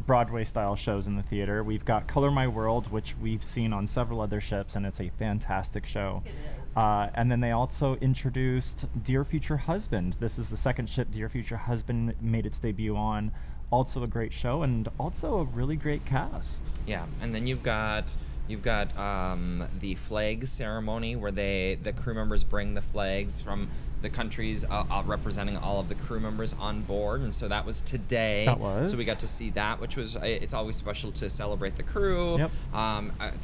Broadway style shows in the theater. We've got Color My World, which we've seen on several other ships, and it's a fantastic show. It is. And then they also introduced Dear Future Husband. This is the second ship Dear Future Husband made its debut on. Also a great show, and also a really great cast. Yeah, and then you've got the flag ceremony where the crew members bring the flags from the countries representing all of the crew members on board, and so that was today. That was. So we got to see that, which was it's always special to celebrate the crew. Yep.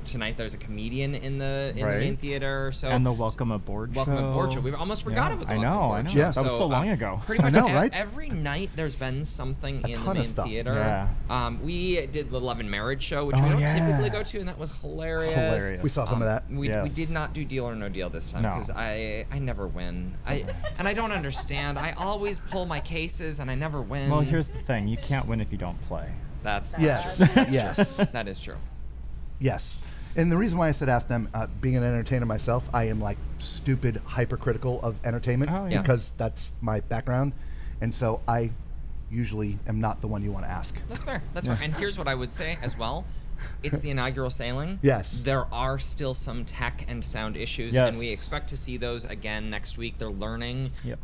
Tonight there's a comedian in the main Right. theater. So And the Welcome Aboard show. Welcome Aboard show. We almost forgot about the I Welcome know, Aboard I know. show. Yeah. That was so long ago. Pretty I much know, right? every night there's been something in the ton of main stuff. theater. Yeah. We did the Love and Marriage show, which Oh, we don't yeah. typically go to, and that was hilarious. Hilarious. We saw some of that. We Yes. did not do Deal or No Deal this time No. because I never win. And I don't understand. I always pull my cases and I never win. Well, here's the thing. You can't win if you don't play. that's Yes. true. Yes. That is true. Yes. And the reason why I said ask them, being an entertainer myself, I am like stupid hypercritical of entertainment Oh, yeah. because that's my background. And so I usually am not the one you want to ask. That's fair. That's fair. And here's what I would say as well. It's the inaugural sailing. Yes. There are still some tech and sound issues, Yes. and we expect to see those again next week. They're learning. Yep.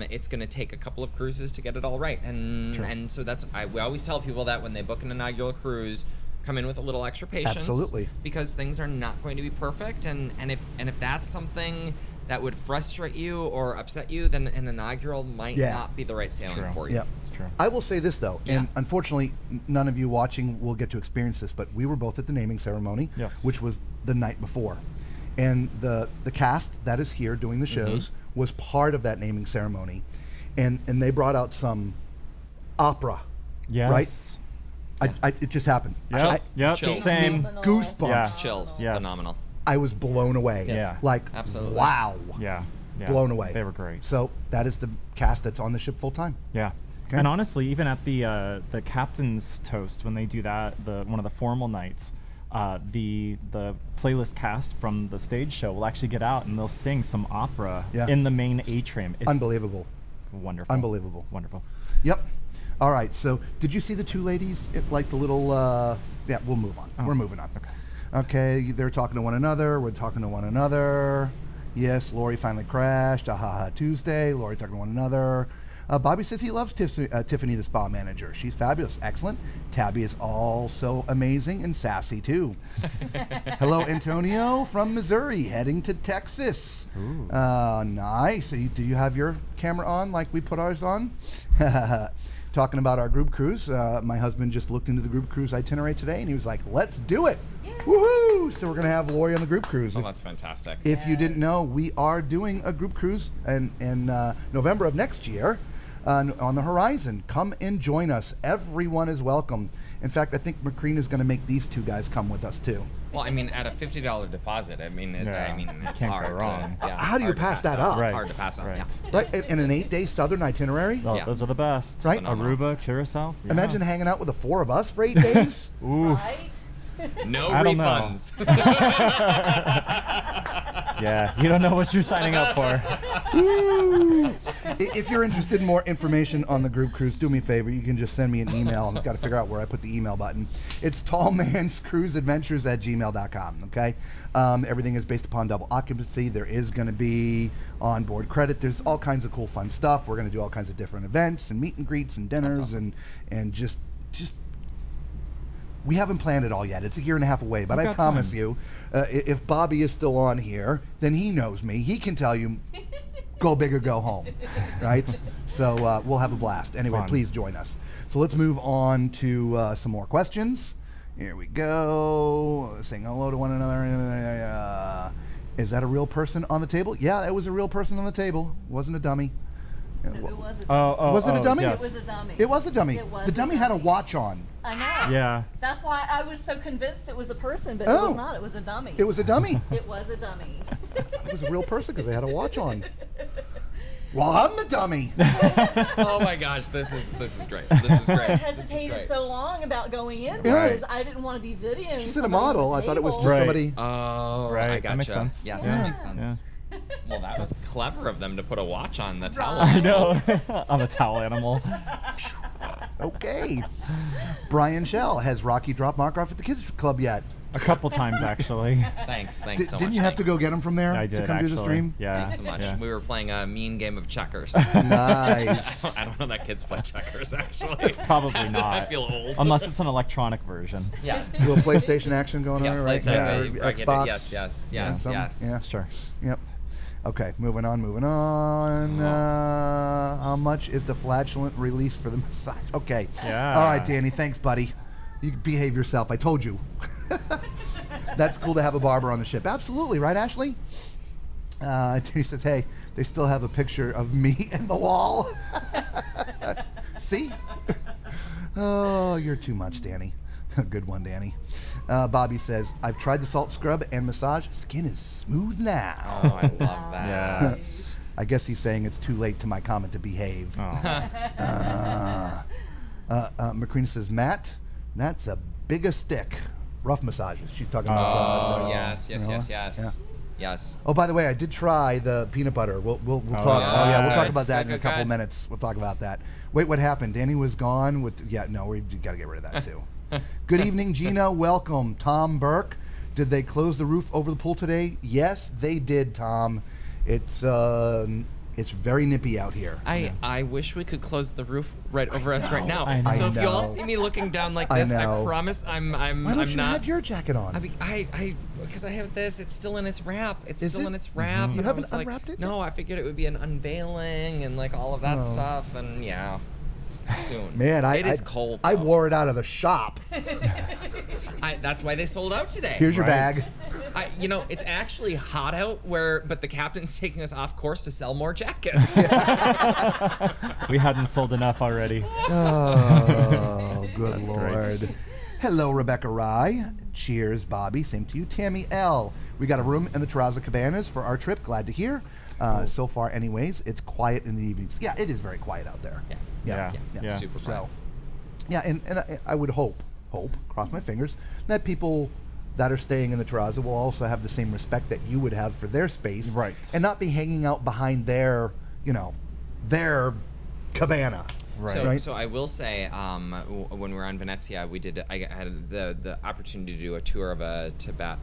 It's going to take a couple of cruises to get it all right, and so we always tell people that when they book an inaugural cruise, come in with a little extra patience. Absolutely. Because things are not going to be perfect, and if that's something that would frustrate you or upset you, then an inaugural might Yeah. not be the right sailing True. for you. Yeah. It's true. I will say this though, Yeah. and unfortunately, none of you watching will get to experience this, but we were both at the naming ceremony, Yes. which was the night before, and the cast that is here doing the shows was part of that naming ceremony, and they brought out some opera. Yes. It just happened. Yep. Yep. Chills. Same. Goosebumps. Yeah. Chills. Yes. Phenomenal. I was blown away. Yes. Yeah. Like, Absolutely. wow. Yeah. Yeah. Blown away. They were great. So that is the cast that's on the ship full time. Yeah. Okay. And honestly, even at the captain's toast, when they do that, one of the formal nights, the playlist cast from the stage show will actually get out and they'll sing some opera Yeah. in the main atrium. It's Unbelievable. wonderful. Unbelievable. Wonderful. Yep. All right. So did you see the two ladies? Like the little. Yeah. We'll move on. Oh, We're moving on. okay. Okay. They're talking to one another. We're talking to one another. Yes. Lori finally crashed. Ahaha. Tuesday. Lori talking to one another. Bobby says he loves Tiffany, the spa manager. She's fabulous. Excellent. Tabby is also amazing and sassy too. Hello, Antonio from Missouri, heading to Texas. Nice. So do you have your camera on like we put ours on? Talking about our group cruise. My husband just looked into the group cruise itinerary today and he was like, let's do it. Woohoo! So we're going to have Lori on the group cruise. Oh, that's fantastic. If you didn't know, we are doing a group cruise in November of next year on the horizon. Come and join us. Everyone is welcome. In fact, I think McCreen is going to make these two guys come with us too. Well, I mean, at a $50 deposit, I mean, it's Can't go hard wrong. to. Yeah, How do you hard to pass that up? up? Right. Hard to pass up. Right. Yeah. Right? In an 8-day southern itinerary? Oh, Yeah. those are the best. Right? Phenomenal. Aruba, Curacao. Yeah. Imagine hanging out with the four of us for 8 days. Ooh. No I don't know. refunds. Yeah. You don't know what you're signing up for. If you're interested in more information on the group cruise, do me a favor. You can just send me an email. I've got to figure out where I put the email button. It's tallmanscruiseadventures@gmail.com. Okay. Everything is based upon double occupancy. There is going to be onboard credit. There's all kinds of cool, fun stuff. We're going to do all kinds of different events and meet and greets and dinners awesome. and just. We haven't planned it all yet. It's a year and a half away, but We've I got promise time. you, if Bobby is still on here, then he knows me. He can tell you, go big or go home, right? So we'll have a blast. Anyway, Fun. please join us. So let's move on to some more questions. Here we go. Saying hello to one another. Is that a real person on the table? Yeah, it was a real person on the table. Wasn't a dummy. It was a dummy. Was it a dummy? Yes. It was a dummy. It was a dummy. It was The a dummy had a dummy. watch on. I know. Yeah. That's why I was so convinced it was a person, but it Oh. was not. It was a dummy. It was a dummy. It was a dummy. It was a real person because they had a watch on. Well, I'm the dummy. Oh my gosh, this is great. This is great. I This is hesitated great. so long about going in Yeah. because I didn't want to be videoing. She said a somebody on model. the I thought it was just table. Right. somebody. Oh, Right, I that gotcha. makes sense. Yes, Yeah. that makes sense. Well, that was clever of them to put a watch on the towel. I know. On the towel animal. Okay. Brian Shell, has Rocky dropped Mark off at the kids club yet? A couple times, actually. Thanks so much. Didn't you have to go get him from there I did, to come do the actually. stream? Yeah. Thanks so much. Yeah. We were playing a mean game of checkers. Nice. I don't know that kids play checkers, actually. Probably not. I feel old. Unless it's an electronic version. Yes. A little PlayStation action going on, right? I Yeah, get it. Xbox. Yes. Yeah. Sure. Yep. Okay, moving on. How much is the flatulent release for the massage? Okay. Yeah. All right, Danny. Thanks, buddy. You behave yourself. I told you. That's cool to have a barber on the ship. Absolutely, right, Ashley? Danny says, hey, they still have a picture of me in the wall. See? Oh, you're too much, Danny. Good one, Danny. Bobby says, I've tried the salt scrub and massage. Skin is smooth now. Oh, I love that. Yeah. I guess he's saying it's too late to my comment to behave. Macrina says, Matt, that's a bigger stick. Rough massages. She's talking about the Yes. Yeah. Yes. Oh, by the way, I did try the peanut butter. We'll talk. yeah. Oh yeah, we'll talk Nice. about that in a Good, couple good. minutes. We'll talk about that. Wait, what happened? Danny was gone with. Yeah, no, we got to get rid of that too. Good evening, Gina. Welcome, Tom Burke. Did they close the roof over the pool today? Yes, they did, Tom. It's very nippy out here. I wish we could close the roof right over us right now. I know. So if you all know. see me looking down like I this, I know. promise I'm Why don't I'm you not. have your jacket on? I mean, because I have this. It's still in its wrap. It's Is still it? in its wrap. You and I haven't was like, unwrapped it? No, I figured it would be an unveiling and like all of that stuff. And yeah, soon. Man, it is cold. I though. wore it out of the shop. That's why they sold out today. Here's your Right. bag. It's actually hot out but the captain's taking us off course to sell more jackets. We hadn't sold enough already. Oh, good That's Lord. great. Hello, Rebecca Rye. Cheers, Bobby. Same to you. Tammy L. We got a room in the Tazza Cabanas for our trip. Glad to hear. So far, anyways, it's quiet in the evenings. Yeah, it is very quiet out there. Yeah. Yeah. Super So, yeah, and I would hope, cross my fingers, that people that are staying in the Tazza will also have the same respect that you would have for their space. Right. And not be hanging out behind their cabana. Right. So I will say, when we were on Venezia, I had the opportunity to do a tour of a Tazza.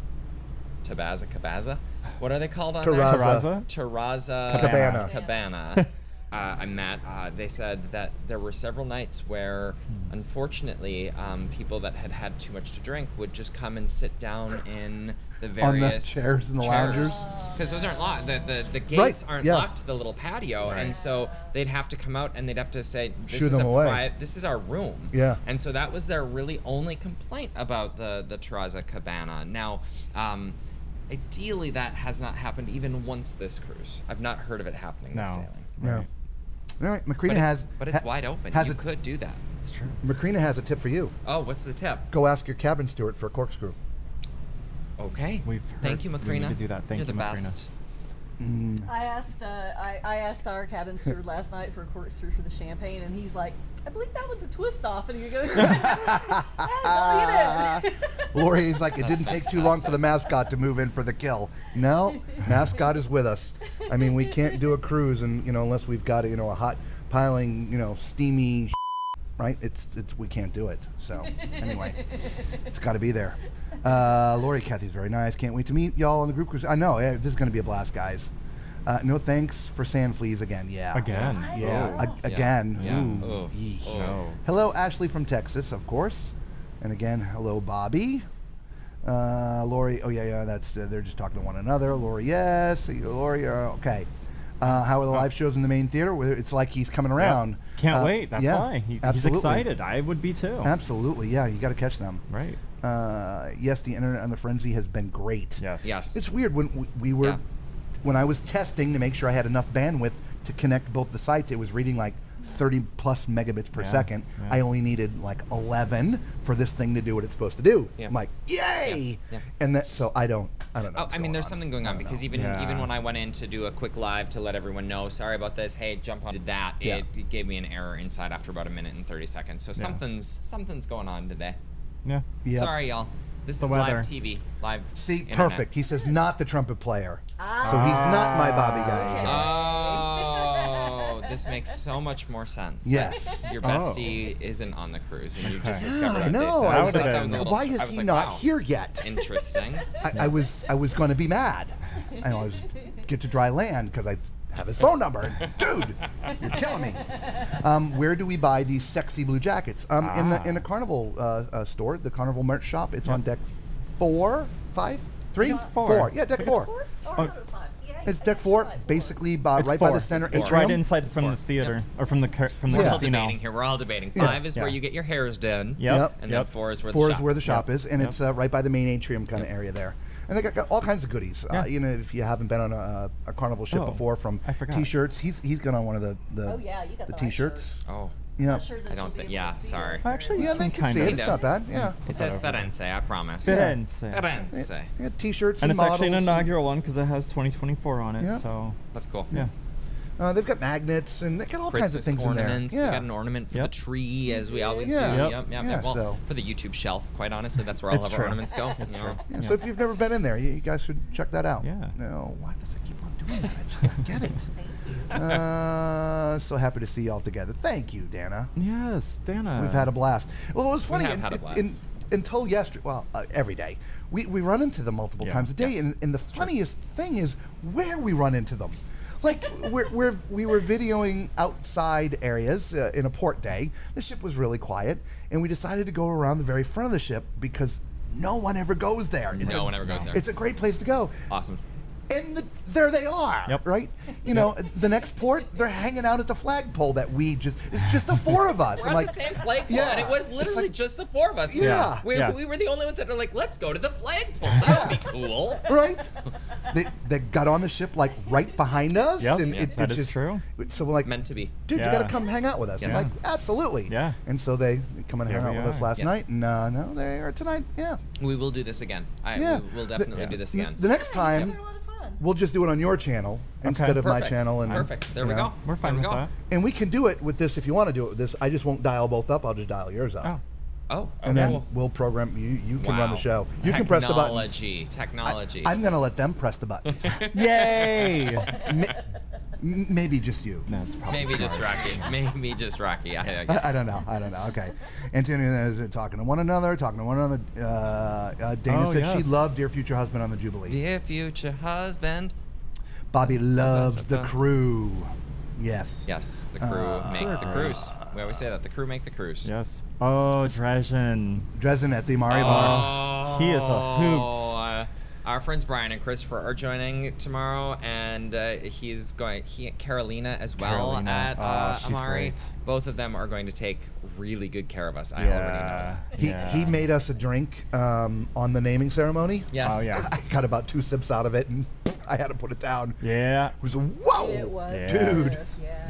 What are they called on Tazza. Tazza Cabana. I met. They said that there were several nights where, unfortunately, people that had had too much to drink would just come and sit down in the various chairs in the loungers. Because those aren't locked. The gates aren't yeah. locked to the little patio, and so they'd have to come out and they'd have to say, Shoo them away. This is our room. Yeah. And so that was their really only complaint about the Tazza Cabana. Now, ideally, that has not happened even once this cruise. I've not heard of it happening this sailing. No. All right, Macrina But it's wide open. You could do that. It's true. Macrina has a tip for you. Oh, what's the tip? Go ask your cabin steward for a corkscrew. Okay. We've Thank you, heard we need Macrina. to do that. Thank You're the you, Macrina. best. I asked our cabin steward last night for a corkscrew for the champagne, and he's like, I believe that one's a twist off, and he goes, that's all you did. Lori's like, it didn't take too long for the mascot to move in for the kill. No, mascot is with us. I mean, we can't do a cruise, and unless we've got a hot piling, steamy, right? It's we can't do it. So anyway, it's got to be there. Lori, Kathy's very nice. Can't wait to meet y'all on the group cruise. I know this is going to be a blast, guys. No thanks for sand fleas again. Yeah. Again. Yeah. Again. Yeah. Ooh. Oh. Yeesh. Oh. No. Hello, Ashley from Texas, of course. And again, hello, Bobby. Lori, oh yeah, that's they're just talking to one another. Lori, yes. Lori, okay. How are the live shows in the main theater? Where it's like he's coming around. Can't wait. That's yeah, why. He's absolutely. excited. I would be too. Absolutely, yeah. You got to catch them. Right. Yes, the internet on the Frenzy has been great. Yes. It's weird when we were, when I was testing to make sure I had enough bandwidth to connect both the sites. It was reading like 30 plus megabits per second. Yeah. I only needed like 11 for this thing to do what it's supposed to do. Yeah. I'm like, yay! Yeah. And that, so I don't know. Oh, what's I mean, going there's on. something going I on don't because know. even when I went in to do a quick live to let everyone know, sorry about this. Hey, jump on. Did that? Yeah. It gave me an error inside after about a minute and 30 seconds. So something's going on today. Yeah. Yep. Sorry, y'all. This The is weather. live TV, live. See, internet. perfect. He says not the trumpet player. So he's not my Bobby guy. Oh, this makes so much more sense. Yes. That your bestie isn't on the cruise, and you just Okay. discovered I that. know. Day, so I was thought like, that was a little- why I is was he like, not wow, here yet? Interesting. I was going to be mad. I was get to dry land because I have his phone number. Dude, you're killing me. Where do we buy these sexy blue jackets? In the Carnival store, the Carnival merch shop. It's on deck 4, 5, 3, It's 4. Yeah, deck 4. Oh, It's deck 4, basically It's right by 4. the center It's atrium. right inside from the theater or from the from the We're all casino. debating here. We're all debating. Yeah. 5 is where Yeah. you get your hairs done. Yep. And then 4 is where the 4 shop is where the is. shop is, and Yep. it's right by the main atrium kind of area there. And they got all kinds of goodies. Yeah. If you haven't been on a Carnival ship Oh, before, from I forgot. T-shirts. He's got on one of the Oh, yeah, you got the the right T-shirts. Oh, Yeah. I don't think. Yeah, sorry. Actually, Yeah, you they can can kind see of. it. It's not bad. Yeah. It says Firenze, I promise. Firenze. Firenze. Yeah, T-shirts And and it's actually an models. inaugural one because it has 2024 on it. Yeah. So That's cool. yeah. They've got magnets and they got all kinds of Christmas things in there. ornaments. Yeah. We got an ornament for Yep. the tree, as we always Yeah. do. Yep. Yep. Yeah, Well, so- for the YouTube shelf, quite honestly, that's where all It's of our true. ornaments go. It's you true. know. Yeah, so if you've never been in there, you guys should check that out. Yeah. No, why does it keep on doing that? I just don't get it. So happy to see you all together. Thank you, Dana. Yes, Dana. We've had a blast. Well, it was funny. have had a blast. Until yesterday, well, every day. We run into them multiple Yeah. times a day, Yes. and the funniest thing is where we run into them. Like, we were videoing outside areas in a port day. The ship was really quiet, and we decided to go around the very front of the ship because no one ever goes there. No one ever goes there. It's a great place to go. Awesome. And there they are, Yep. right? You know, the next port, they're hanging out at the flagpole that it's just the 4 of us. We're I'm on like, the same flagpole, yeah, and it was it's literally like- just the 4 of us. Yeah. Yeah. We were the only ones that are like, let's go to the flagpole. That would be cool. right? They got on the ship like right behind us, Yep, and yeah, that it's is just true. So we're like, Meant to be. dude, you Yeah. got to come hang out with us. Yes. I'm like, absolutely. Yeah. And so they come and hang There out we with us are. last Yes. night, and no, they are tonight. Yeah. We will do this again. Yeah. We will definitely do this again. The next time, They're a lot of fun. we'll just do it on your channel instead of my Perfect. channel. And Perfect. There you we know. go. We're fine There with we go. that. And we can do it with this if you want to do it with this. I just won't dial both up. I'll just dial yours up. Oh. Oh, And okay. then we'll program you can run the Wow. show. You can press the buttons. Technology. I'm gonna let them press the buttons. Yay! Maybe just you. That's probably Maybe just smart. Rocky. Maybe just Rocky. I don't know. Okay. Antonio is talking to one another. Dana Oh, said she yes. loved Dear Future Husband on the Jubilee. Dear future husband. Bobby loves the crew. Yes. Yes, the crew make the cruise. We always say that. The crew make the cruise. Yes. Oh, Dresden. Dresden at the Mari Bar. He is a hoot. Our friends Brian and Christopher are joining tomorrow, and Carolina as well Carolina. at She's Amari. great. Both of them are going to take really good care of us. I already know. He made us a drink on the naming ceremony. Yes. Oh, yeah. I got about 2 sips out of it, and I had to put it down. Yeah. It was whoa, It was. dude.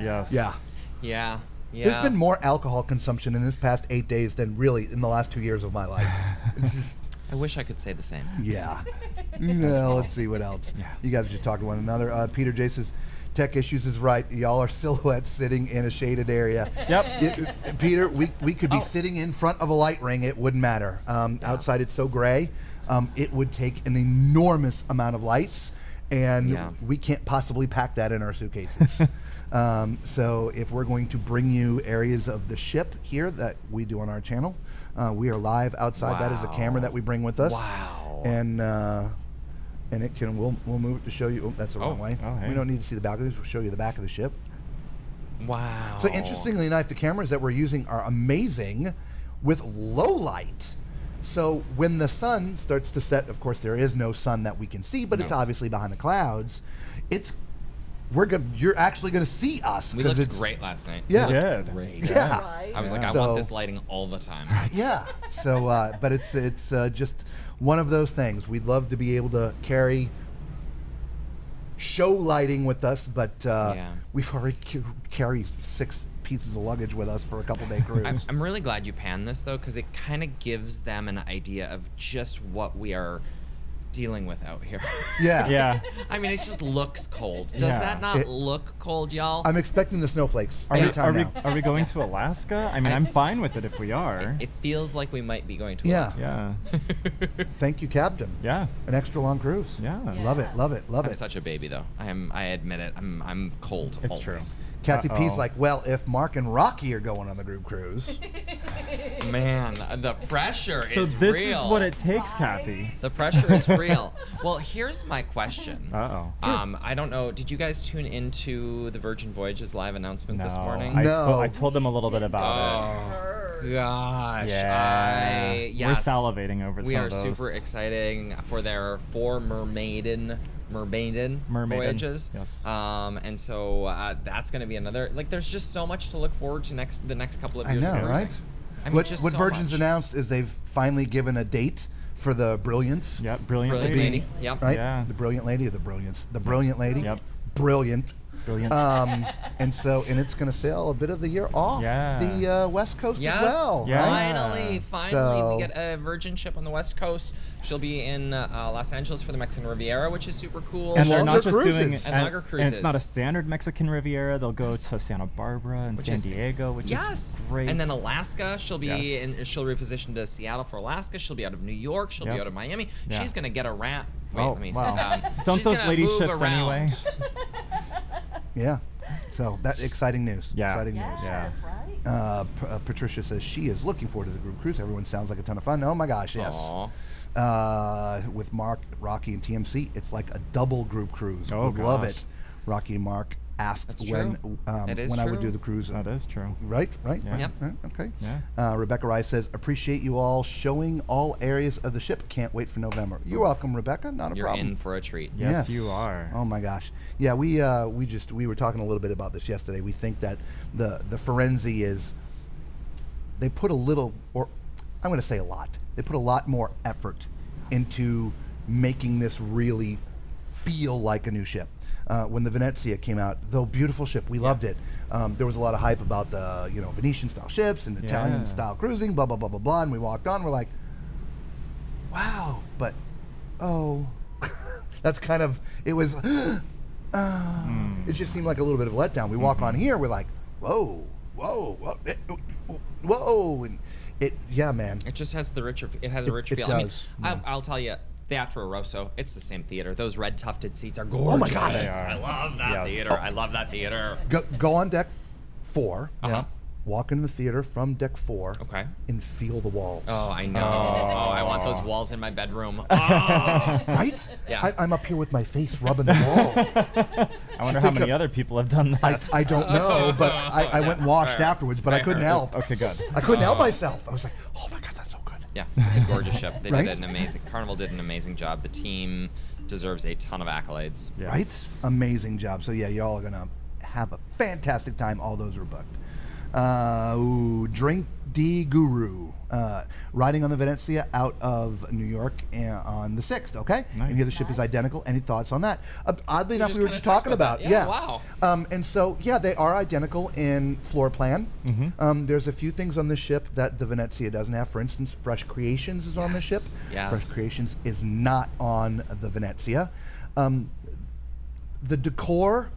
Yes. Yeah. Yeah. Yeah. There's been more alcohol consumption in this past 8 days than really in the last 2 years of my life. It's just, I wish I could say the same. yeah. No, let's see what else. Yeah. You guys are just talking to one another. Peter J says, Tech Issues is right. Y'all are silhouettes sitting in a shaded area. Yep. Peter, we could be sitting in front of a light ring. It wouldn't matter. Outside it's so gray. It would take an enormous amount of lights, and we can't possibly pack that in our suitcases. So if we're going to bring you areas of the ship here that we do on our channel, we are live outside. That is a camera that we bring with us. Wow. And it can we'll move it to show you. Oh, that's the wrong way. Oh, hey. We don't need to see the balconies. We'll show you the back of the ship. Wow. So interestingly enough, the cameras that we're using are amazing with low light. So when the sun starts to set, of course there is no sun that we can see, but it's obviously behind the clouds. You're actually gonna see us. We 'cause looked it's, great last night. Yeah. We looked Good. great. Yeah. Right. I was like, I So- want this lighting all the time. Yeah. So, but it's just one of those things. We'd love to be able to carry show lighting with us, but we've already carry 6 pieces of luggage with us for a couple-day cruise. I'm really glad you panned this though, because it kind of gives them an idea of just what we are dealing with out here. Yeah. Yeah. I mean, it just looks cold. Does Yeah. that not look cold, y'all? I'm expecting the snowflakes Are we, anytime now. are we going to Alaska? I mean, I'm fine with it if we are. It feels like we might be going to Yeah. Alaska. Yeah. Thank you, Captain. Yeah. An extra long cruise. Yeah. Love it, love it, love I'm it. such a baby, though. I admit it. I'm cold. It's always. true. Kathy P's Uh-oh. like, well, if Mark and Rocky are going on the group cruise, Man, the pressure So is this real. is what it takes, Kathy. The pressure is real. Well, here's my question. Uh-oh. I don't know. Did you guys tune into the Virgin Voyages live announcement this morning? No. I told them a little bit about Gosh. it. Yeah. We're We're salivating over We some are of those. super exciting for their 4 mermaiden voyages. Yes. And so that's going to be another. Like, there's just so much to look forward to the next couple of I years. know, of cruising. right? I mean, What just so Virgin's much. announced is they've finally given a date for the Brilliance. Yep, brilliant. Brilliant to be. lady. Yep. Right? Yeah. The Brilliant Lady or the Brilliance? The Brilliant Lady. Yep. Brilliant. Brilliant. And it's going to sail a bit of the year off Yeah. the West Coast Yes. as well. Yeah. right? Finally, So- we get a Virgin ship on the West Coast. She'll be in Los Angeles for the Mexican Riviera, which is super cool. and they're longer not just cruises. doing And longer and it's not a cruises. standard Mexican Riviera. They'll go to Santa Barbara and Which San is- Diego, which Yes. is great. And then Alaska, she'll be Yes. she'll reposition to Seattle for Alaska. She'll be out of New York. She'll be Yep. out of Miami. Yeah. She's gonna get around. Wait, Oh, let me wow. sit down. Don't She's those gonna lady move ships anyway? around. Yeah. So that exciting news. Yeah. Exciting news. Yeah. Patricia says she is looking forward to the group cruise. Everyone sounds like a ton of fun. Oh my gosh, yes. Aw. With Mark, Rocky, and TMC, it's like a double group cruise. Oh, Would love gosh. it. Rocky and Mark asked That's when true. That is when I would true. do the cruise. That is true. Right. Yeah. Yep. Right, okay. Yeah. Rebecca Rice says, appreciate you all showing all areas of the ship. Can't wait for November. You're welcome, Rebecca. Not a You're problem. in for a treat. Yes, you are. Oh my gosh. Yeah, we were talking a little bit about this yesterday. We think that the Firenze is, they put a little, or I'm going to say a lot. They put a lot more effort into making this really feel like a new ship. When the Venezia came out, though beautiful ship, we loved it. There was a lot of hype about the Venetian style ships and Italian style cruising, blah blah blah blah blah. And we walked on, we're like, wow, but that's kind of it was. It just seemed like a little bit of a letdown. We walk on here, we're like, whoa, and man. It just has it has a rich it feel. does. I mean, I'll tell you, Teatro Rosso, it's the same theater. Those red tufted seats are gorgeous. my gosh. They are. I love that Yes. theater. I love that theater. Go on deck 4. Uh-huh. Walk in the theater from deck 4. Okay. And feel the walls. Oh, I know. Oh, I want those walls in my bedroom. Oh. Right? Yeah. I'm up here with my face rubbing the wall. I wonder how many other people have done that. I don't know, but I went and washed afterwards, but I couldn't help. Okay, good. I couldn't help myself. I was like, oh my God, that's so good. Yeah, it's a gorgeous ship. They Right? did an amazing. Carnival did an amazing job. The team deserves a ton of accolades. Yes. Right? Amazing job. So yeah, y'all are gonna have a fantastic time. All those are booked. Drink D Guru, riding on the Venezia out of New York on the 6th. Okay, Nice. and here the ship is identical. Any thoughts on that? Oddly enough, just we were kinda just talked talking about about that. Yeah, wow. And so yeah, they are identical in floor plan. There's a few things on this ship that the Venezia doesn't have. For instance, Fresh Creations is on the ship. Yes. Fresh Creations is not on the Venezia. The decor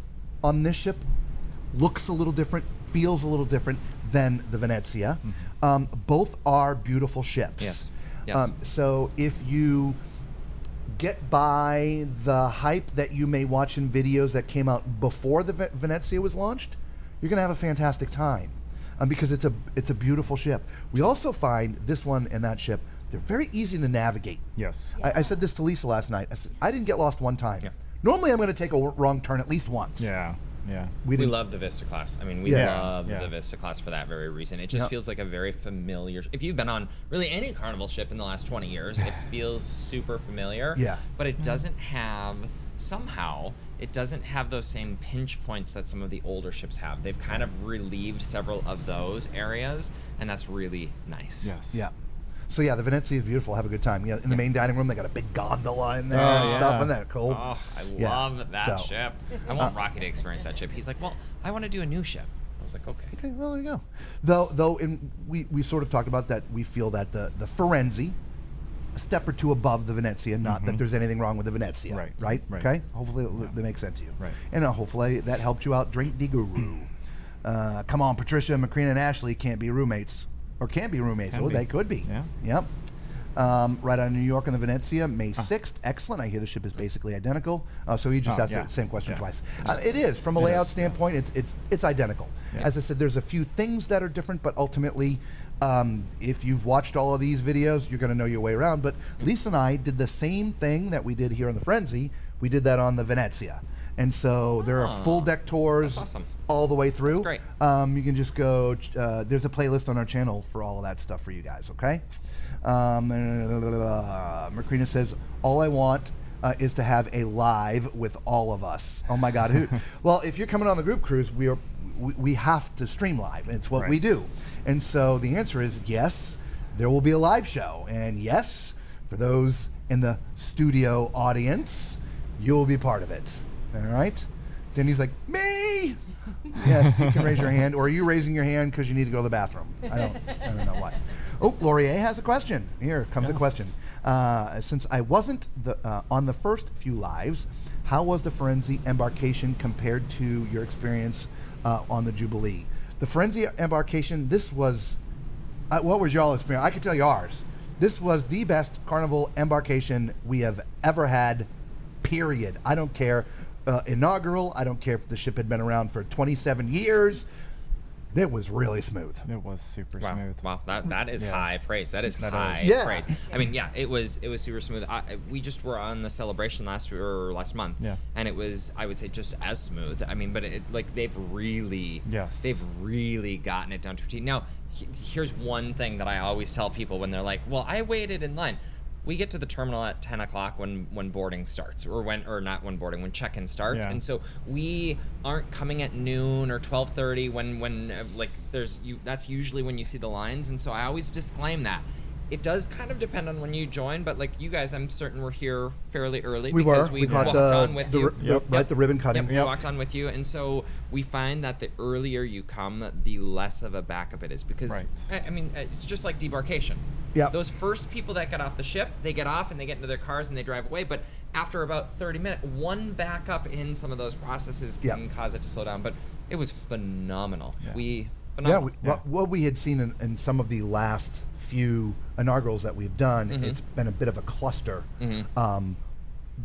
on this ship looks a little different, feels a little different than the Venezia. Both are beautiful ships. Yes. Yes. So if you get by the hype that you may watch in videos that came out before the Venezia was launched, you're going to have a fantastic time because it's a beautiful ship. We also find this one and that ship, they're very easy to navigate. Yes. I said this to Lisa last night. I said, I didn't get lost one time. Yeah. Normally I'm going to take a wrong turn at least once. Yeah. Yeah. We didn't- love the Vista class. I mean, we Yeah. love Yeah. the Vista class for that very reason. It just Yep. feels like a very familiar. If you've been on really any Carnival ship in the last 20 years, it feels super familiar. Yeah. But it doesn't have it doesn't have those same pinch points that some of the older ships have. They've kind of relieved several of those areas, and that's really nice. Yes. Yeah. So yeah, the Venezia is beautiful. Have a good time. Yeah, in the main dining room, they got a big gondola in there Oh, and stuff. yeah. Isn't that cool? Oh, I Yeah. love that So, ship. I want Rocky to experience that ship. He's like, well, I want to do a new ship. I was like, okay. Okay, well there you go. Though we sort of talked about that. We feel that the Firenze a step or two above the Venezia. Not that there's anything wrong with the Venezia. Right. Okay. Hopefully that makes sense to you. Right. And hopefully that helped you out. Drink de guru. Come on, Patricia, Macrina, and Ashley can't be roommates, or can be roommates. Can Oh, be. they could be. Yeah. Yep. Right out of New York and the Venezia, May 6th. Excellent. I hear the ship is basically identical. So he just asked the same question twice. It is. From a layout standpoint, it's identical. Yeah. As I said, there's a few things that are different, but ultimately, if you've watched all of these videos, you're going to know your way around. But Lisa and I did the same thing that we did here on the Frenzy. We did that on the Venezia. And so there are full deck tours all the way through. That's great. You can just go, there's a playlist on our channel for all of that stuff for you guys, okay? Macrina says, all I want is to have a live with all of us. Oh my God, who? Well, if you're coming on the group cruise, we have to stream live. It's what we do. And so the answer is yes, there will be a live show. And yes, for those in the studio audience, you'll be part of it. All right? Then he's like, me! Yes, you can raise your hand. Or are you raising your hand because you need to go to the bathroom? I don't know why. Oh, Laurier has a question. Here comes a question. Since I wasn't on the first few lives, how was the Firenze embarkation compared to your experience on the Jubilee? The Firenze embarkation, this was, what was y'all experience? I can tell you ours. This was the best Carnival embarkation we have ever had, period. I don't care. Inaugural, I don't care if the ship had been around for 27 years. It was really smooth. It was super smooth. Wow, that is high praise. That is high Yeah. praise. I mean, yeah, it was super smooth. We just were on the celebration last month, and it was, I would say, just as smooth. I mean, but they've really gotten it down to a T. Now, here's one thing that I always tell people when they're like, "Well, I waited in line." We get to the terminal at 10 o'clock when boarding starts, when check-in starts, and so we aren't coming at noon or 12:30 when that's usually when you see the lines, and so I always disclaim that. It does kind of depend on when you join, but like you guys, I'm certain were here fairly early We because were. we We caught walked on with you. the ribbon cutting. We walked on with you, and so we find that the earlier you come, the less of a backup it is because I mean it's just like debarkation. Yeah. Those first people that get off the ship, they get off and they get into their cars and they drive away. But after about 30 minutes, one backup in some of those processes can cause it to slow down. But it was phenomenal. What we had seen in some of the last few inaugurals that we've done, it's been a bit of a cluster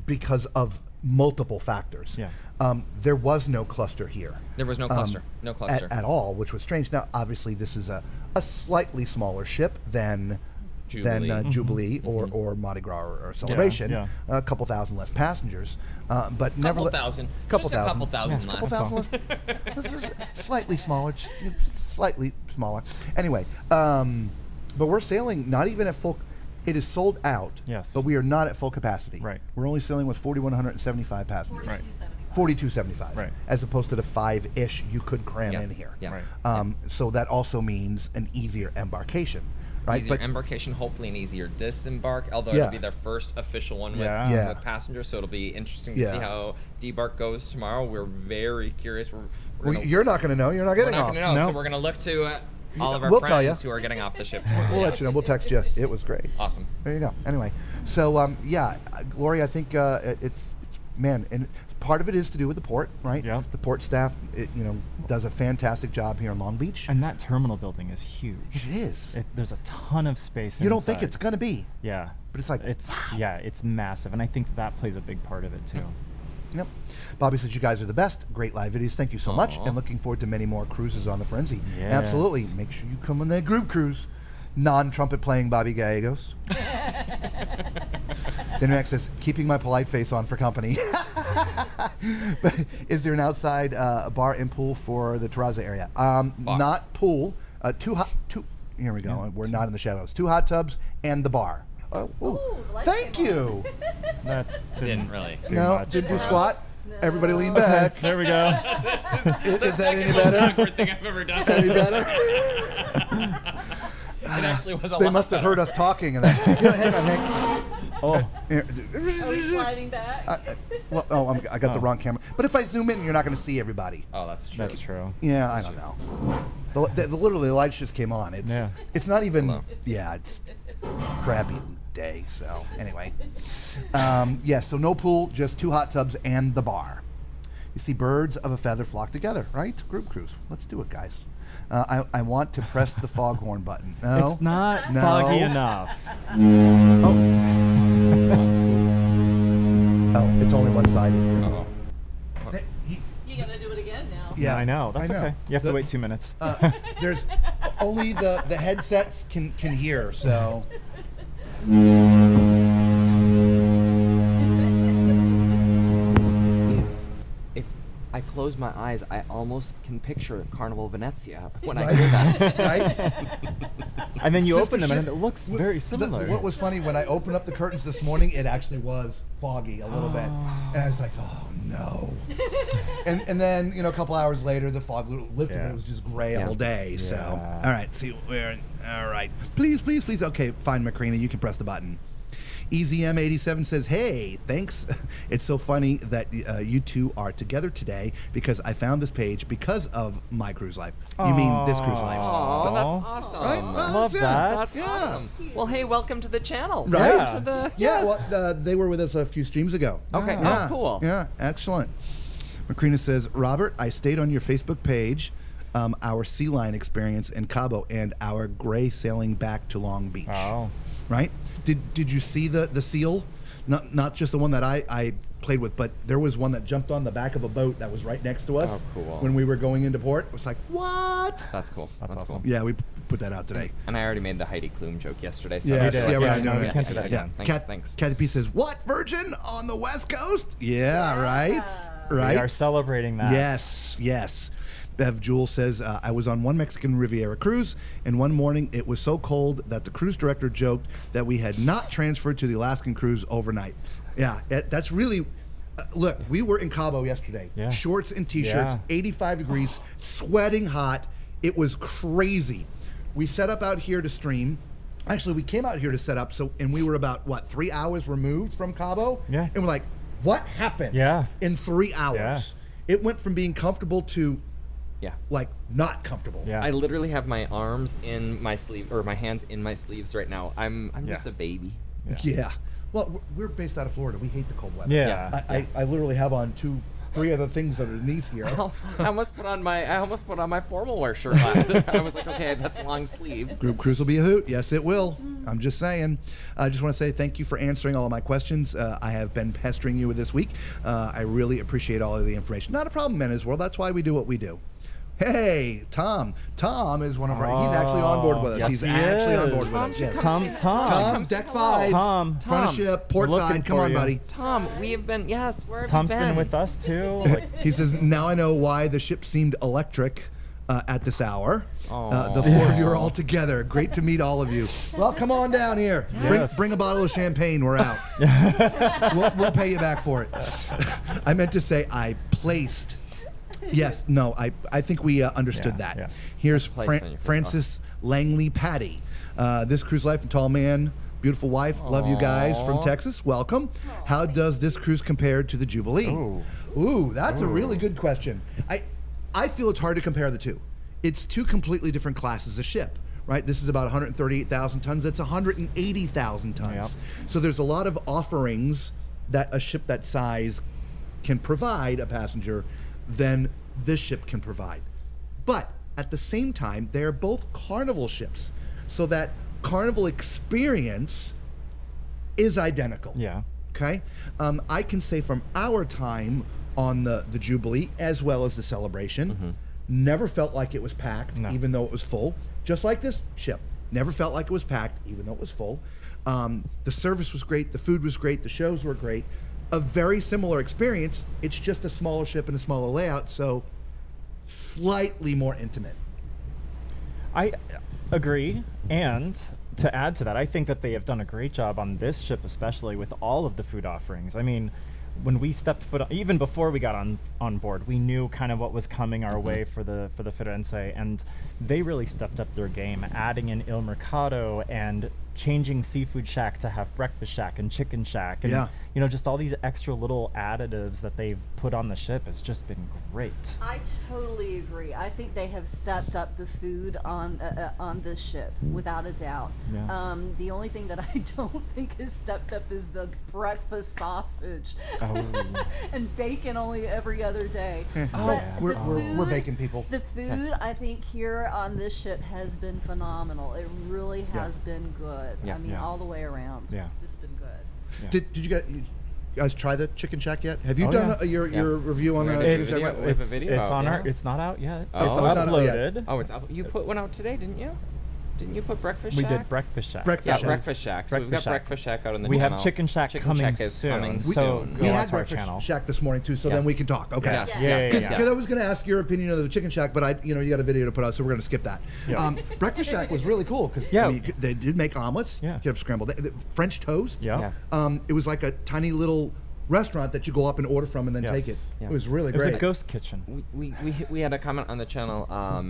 because of multiple factors. There was no cluster here. There was no cluster. No cluster. At all, which was strange. Now, obviously, this is a slightly smaller ship than Jubilee or Mardi Gras or Celebration. A couple thousand less passengers, but nevertheless, couple thousand less. This is slightly smaller, just slightly smaller. Anyway, but we're sailing not even at full. It is sold out. Yes. But we are not at full capacity. Right. We're only sailing with 4,175 passengers. Right. 4,275. Right. As opposed to the 5-ish you could cram in here. Yeah. Right. So that also means an easier embarkation. Right? Easier embarkation, hopefully an easier disembark, although it'll be their first official one with passengers, so it'll be interesting to see how debark goes tomorrow. We're very curious. You're not going to know. You're not getting off. We're not going to know, so we're going to look to all of our We'll tell friends who are getting off the ship tomorrow. We'll let you know. We'll text you. It was great. Awesome. There you go. Anyway, so Gloria, I think it's and part of it is to do with the port, right? Yeah. The port staff, does a fantastic job here in Long Beach. And that terminal building is huge. It is. There's a ton of space. You don't think inside. it's going to be. Yeah. But it's like it's massive, and I think that plays a big part of it too. Yep. Bobby says you guys are the best. Great live videos. Thank you so much. And looking forward to many more cruises on the Firenze. Yes. Absolutely. Make sure you come on that group cruise. Non-trumpet playing Bobby Gallegos. Then Max says, keeping my polite face on for company. But is there an outside bar and pool for the Tazza area? Not pool. Here we go. Yeah. We're not in the shadows. 2 hot tubs and the bar. Thank you. That Didn't really. much didn't do for us. squat. Everybody lean back. There we go. Is that any better? Awkward thing I've ever done. Any better? It actually was a They lot must have better. heard us talking. And then, hang on, Hank. Oh, Sliding back. I got the wrong camera. But if I zoom in, you're not going to see everybody. Oh, that's true. that's true. Yeah, I don't know. Literally, the lights just came on. It's not even. Hello. Yeah, it's crappy day. So anyway, so no pool, just 2 hot tubs and the bar. You see, birds of a feather flock together, right? Group cruise. Let's do it, guys. I want to press the foghorn button. No, It's not No. foggy enough. Oh, it's only one side. Uh-oh. You gotta do it again now. Yeah, I know. That's okay. You have to wait 2 minutes. There's only the headsets can hear, so. If I close my eyes, I almost can picture Carnival Venezia when I Right. hear that. Right? And then you Sister open them and ship- it looks very similar. What was funny, when I opened up the curtains this morning, it actually was foggy a little bit. And I was like, oh no. and then, a couple hours later, the fog lifted and it was just gray all day. So, all right, all right. Please. Okay, fine, Macrina, you can press the button. EZM87 says, hey, thanks. It's so funny that you two are together today because I found this page because of my cruise life. You mean this cruise life. Oh, that's awesome. Right? Love that. That's awesome. Well, hey, welcome to the channel. Right? Welcome to the, yes. Well, they were with us a few streams ago. Okay. Yeah. Oh, cool. Yeah, excellent. Macrina says, Robert, I stayed on your Facebook page, our sea line experience in Cabo and our gray sailing back to Long Beach. Oh. Right? Did you see the seal? Not just the one that I played with, but there was one that jumped on the back of a boat that was right next to us. Oh, cool. When we were going into port. It was like, what? That's cool. That's awesome. cool. Yeah, we put that out today. And I already made the Heidi Klum joke yesterday. So Yeah, I feel yeah, like- we're not no, doing we it. can't do that Yeah. again. Thanks. Kathy P says, what, Virgin on the West Coast? Yeah, right? Right? We are celebrating that. Yes. Bev Jewell says, I was on one Mexican Riviera cruise, and one morning it was so cold that the cruise director joked that we had not transferred to the Alaskan cruise overnight. Yeah, that's really... look, we were in Cabo yesterday. Yeah. Shorts and T-shirts, Yeah. 85 degrees, sweating hot. It was crazy. We set up out here to stream. Actually, we came out here to set up, and we were about, 3 hours removed from Cabo? Yeah. And we're like, what happened Yeah. in 3 hours? Yeah. It went from being comfortable to... Yeah. not comfortable. Yeah. I literally have my arms in my sleeve, or my hands in my sleeves right now. I'm just a baby. Yeah. Well, we're based out of Florida. We hate the cold weather. Yeah. I literally have on 3 other things underneath here. I almost put on my formal wear shirt last. I was like, okay, that's long sleeve. Group cruise will be a hoot. Yes, it will. I'm just saying. I just want to say thank you for answering all of my questions. I have been pestering you with this week. I really appreciate all of the information. Not a problem, Men's World. That's why we do what we do. Hey, Tom. Tom is one of our... He's actually on board with us. Yes, He's he actually on is. board with us. Yes. Tom. Tom, deck 5. Tom. Front of ship, port We're looking side. Come for on, you. buddy. Tom, we have been, yes, where have Tom's you been been with us too. Like, He says, now I know why the ship seemed electric at this hour. The Aw. 4 of you are all together. Great to meet all of you. Well, come on down here. Yes. Bring a bottle of champagne. We're out. we'll pay you back for it. I meant to say I placed. Yes, no, I think we understood Yeah, that. yeah. Here's Placed when you first Francis Langley Patty. This cruise life and tall man, beautiful wife. Love you guys from Aw. Texas. Welcome. How does this cruise compare to the Jubilee? Ooh, that's a really good question. I feel it's hard to compare the two. It's 2 completely different classes of ship, right? This is about 138,000 tons. That's 180,000 tons. Yep. So there's a lot of offerings that a ship that size can provide a passenger than this ship can provide. But at the same time, they are both Carnival ships. So that Carnival experience is identical. yeah. Okay, I can say from our time on the Jubilee as well as the Celebration, never felt like it was packed, No. even though it was full. Just like this ship, never felt like it was packed, even though it was full. The service was great, the food was great, the shows were great. A very similar experience. It's just a smaller ship and a smaller layout, so slightly more intimate. I agree, and to add to that, I think that they have done a great job on this ship, especially with all of the food offerings. I mean, when we stepped foot on, even before we got on board, we knew kind of what was coming our way for the Firenze, and they really stepped up their game, adding in Il Mercato and changing Seafood Shack to have Breakfast Shack and Chicken Shack, and Yeah. you know, just all these extra little additives that they've put on the ship has just been great. I totally agree. I think they have stepped up the food on this ship without a doubt. Yeah. The only thing that I don't think is stepped up is the breakfast sausage Oh. and bacon only every other day. Oh, But we're, the we're food- bacon people. The food, I think, here on this ship has been phenomenal. It really has been good. Yeah. I mean, Yeah. all the way around. Yeah. It's been good. Yeah. Did you guys try the Chicken Shack yet? Have you Oh, done yeah. your review on We're the gonna do Chicken a Shack? video. We have a video It's out, on yeah. our. It's not out yet. Oh. It's Oh, it's not out yet. uploaded. Oh, it's up. You put one out today, didn't you? Didn't you put Breakfast We Shack? did Breakfast Shack. Breakfast Yeah, Shack. Breakfast Shack. So we've got Breakfast Shack out on the We channel. have Chicken Shack coming Shack is soon. coming So soon. go We on had to our Breakfast channel. Shack this morning too, so Yeah. then we can talk. Okay. Yes. Yeah, yeah, Yes. yeah. Because I was going to ask your opinion of the Chicken Shack, but you got a video to put out, so we're going to skip that. Yes. Breakfast Shack was really cool because Yeah. they did make omelets. Yeah. You could have scrambled French toast. Yeah. Yeah. It was like a tiny little restaurant that you go up and order from and then take it. Yes. Yeah. It was really It was great. a ghost kitchen. We had a comment on the channel,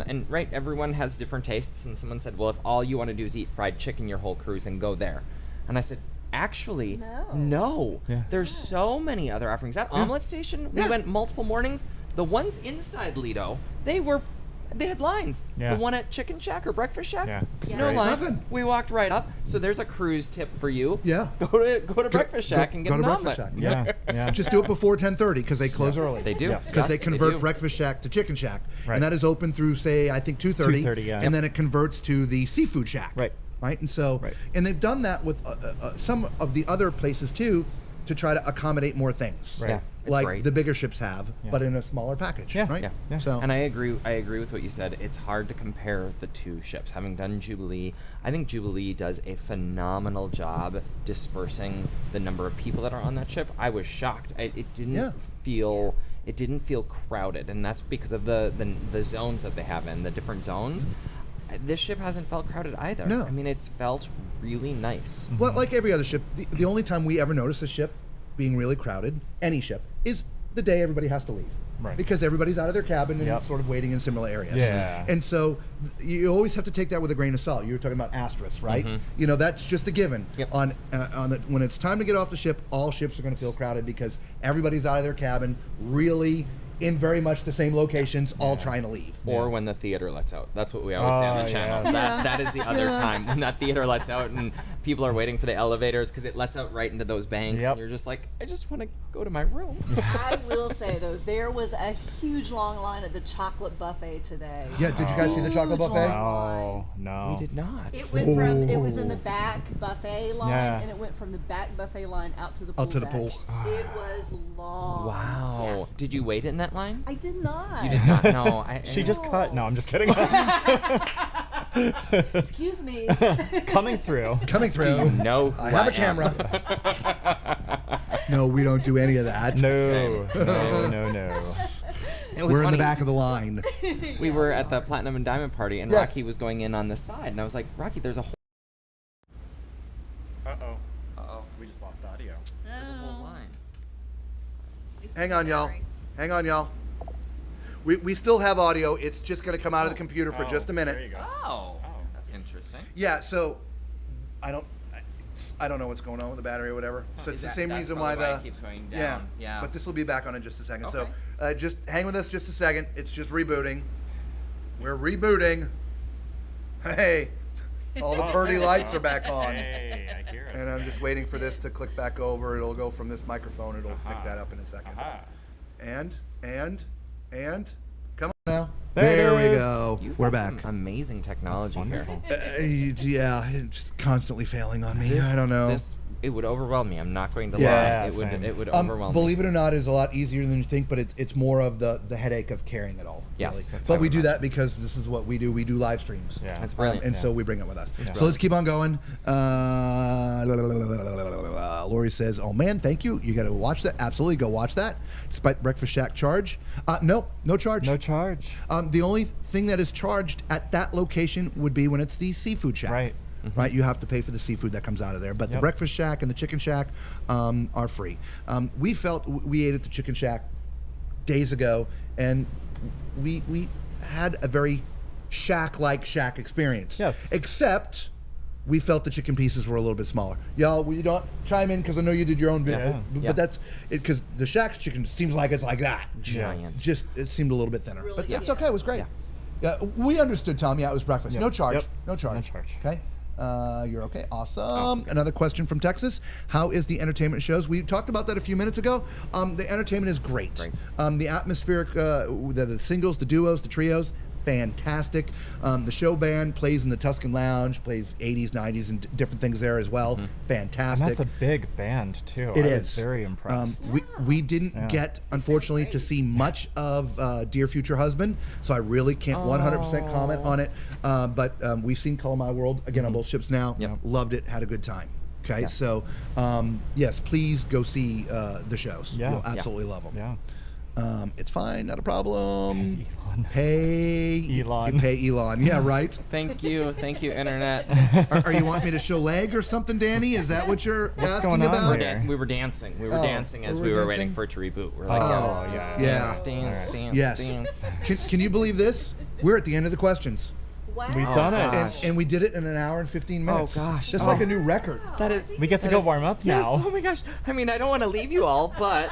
and right, everyone has different tastes, and someone said, well, if all you want to do is eat fried chicken your whole cruise, and go there. And I said, actually, no. Yeah. There's so many other offerings. That omelet station, we Yeah. went multiple mornings. The ones inside Lido, they had lines. Yeah. The one at Chicken Shack or Breakfast Shack, Yeah. no Great. lines. Nothing. We walked right up. So there's a cruise tip for you. Yeah. Go to Breakfast Shack and get go an to omelet. Breakfast Shack. Yeah. Yeah. Just do it before 10:30 because they close early. They do. Yes. Because they Yes, convert do. Breakfast Shack to Chicken Shack, Right. and that is open through, say, I think 2:30, 2:30, yeah. and then it converts to the Seafood Shack. Right. Right, and so, Right. and they've done that with some of the other places too, to try to accommodate more things. Right. Yeah, it's like great. the bigger ships have, Yeah. but in a smaller package. Yeah. Right. Yeah. Yeah. So, And I agree with what you said. It's hard to compare the two ships. Having done Jubilee, I think Jubilee does a phenomenal job dispersing the number of people that are on that ship. I was shocked. It didn't feel crowded, and that's because of the zones that they have in the different zones. This ship hasn't felt crowded either. No. I mean, it's felt really nice. well, like every other ship, the only time we ever notice a ship being really crowded, any ship, is the day everybody has to leave. Right. Because everybody's out of their cabin and Yep. sort of waiting in similar areas. Yeah. And so you always have to take that with a grain of salt. You were talking about asterisks, right? You know, that's just a given. Yep. When it's time to get off the ship, all ships are going to feel crowded because everybody's out of their cabin, really in very much the same locations, all trying to leave. Or when the theater lets out. That's what we always say on Oh, the channel. yes. That is the other time when that theater lets out and people are waiting for the elevators because it lets out right into those banks, Yep. and you're just like, I just want to go to my room. I will say though, there was a huge long line at the chocolate buffet today. Yeah, did you guys see the chocolate Huge buffet? long No, no. We did not. It went from it was in the back buffet line, Yeah. and it went from the back buffet line out to the pool. Out to the deck. pool. It was long. Wow. Did you wait in that line? I did not. You did not. No. She just cut. No, I'm just kidding. Excuse me. Coming through. Coming through. No. I have a camera. No, we don't do any of that. No, Same. no. It was We're in funny. the back of the line. We were at the Platinum and Diamond party, and Yes. Rocky was going in on the side, and I was like, Rocky, there's a whole. Uh-oh. We just lost audio. There's a whole line. Hang on, y'all. Hang on, y'all. We still have audio. It's just going to come out of the computer for just a minute. There you go. Oh. That's interesting. Yeah, so I don't know what's going on with the battery or whatever. So it's the same That's reason probably why it keeps going down. Yeah. But this will be back on in just a second. Okay. So just hang with us just a second. It's just rebooting. We're rebooting. Hey, all the pretty lights are back on. Hey, I hear us. And I'm just waiting for this to click back over. It'll go from this microphone. It'll pick that up in a second. Aha. And come on now. There it we is. go. You've We're got back. some amazing technology here. Wonderful. Yeah, it's constantly failing on me. I don't know. It would overwhelm me. I'm not going to Yeah, lie. same. It would overwhelm believe me. it or not, is a lot easier than you think, but it's more of the headache of carrying it all. Yes, really. that's But how we I do imagine. that because this is what we do. We do live streams. Yeah. That's brilliant. And Yeah. so we bring it with us. Yeah. So let's keep on going. Lori says, "Oh man, thank you. You got to watch that. Absolutely, go watch that. Despite Breakfast Shack charge, no charge. No charge. The only thing that is charged at that location would be when it's the Seafood Shack. Right. Right, you have to pay for the seafood that comes out of there. But the Yep. Breakfast Shack and the Chicken Shack are free. We ate at the Chicken Shack days ago, and we had a very shack-like shack experience. Yes. Except we felt the chicken pieces were a little bit smaller. Y'all, we don't chime in because I know you did your own video, Yeah. but that's it because the Shack's chicken seems like it's like that. Giant. Just it seemed a little bit thinner, but Really that's okay. It was great. Yeah. Yeah, we understood, Tom. Yeah, it was breakfast. Yep. No charge. Yep. No charge. No charge. Okay. You're okay. Awesome. Another question from Texas. How is the entertainment shows? We talked about that a few minutes ago. The entertainment is great. The atmospheric, the singles, the duos, the trios, fantastic. The show band plays in the Tuscan Lounge, plays 80s, 90s, and different things there as well. And Fantastic. that's a big band too. It I is. was very impressed. We didn't get, unfortunately, to see much of Dear Future Husband, so I really can't 100% comment on it. But we've seen Color My World again on both ships now. Yep. Loved it. Had a good time. Okay, so yes, please go see the shows. Yeah. You'll absolutely love them. Yeah. It's fine, not a problem. Elon. Pay Elon. Pay Elon. Yeah, right. Thank you, internet. Are you wanting me to show leg or something, Danny? Is that what you're asking going on about? here? We were dancing. We were Oh, dancing as we we were were waiting dancing? for it to reboot. We're like, Oh, yeah. Yeah. dance, dance, Yes. dance. Can you believe this? We're at the end of the questions. Wow. We've done it. And we did it in an hour and 15 minutes. gosh. Just like a new record. That is. We get to that go is- warm up yes, now. Oh my gosh. I mean, I don't want to leave you all, but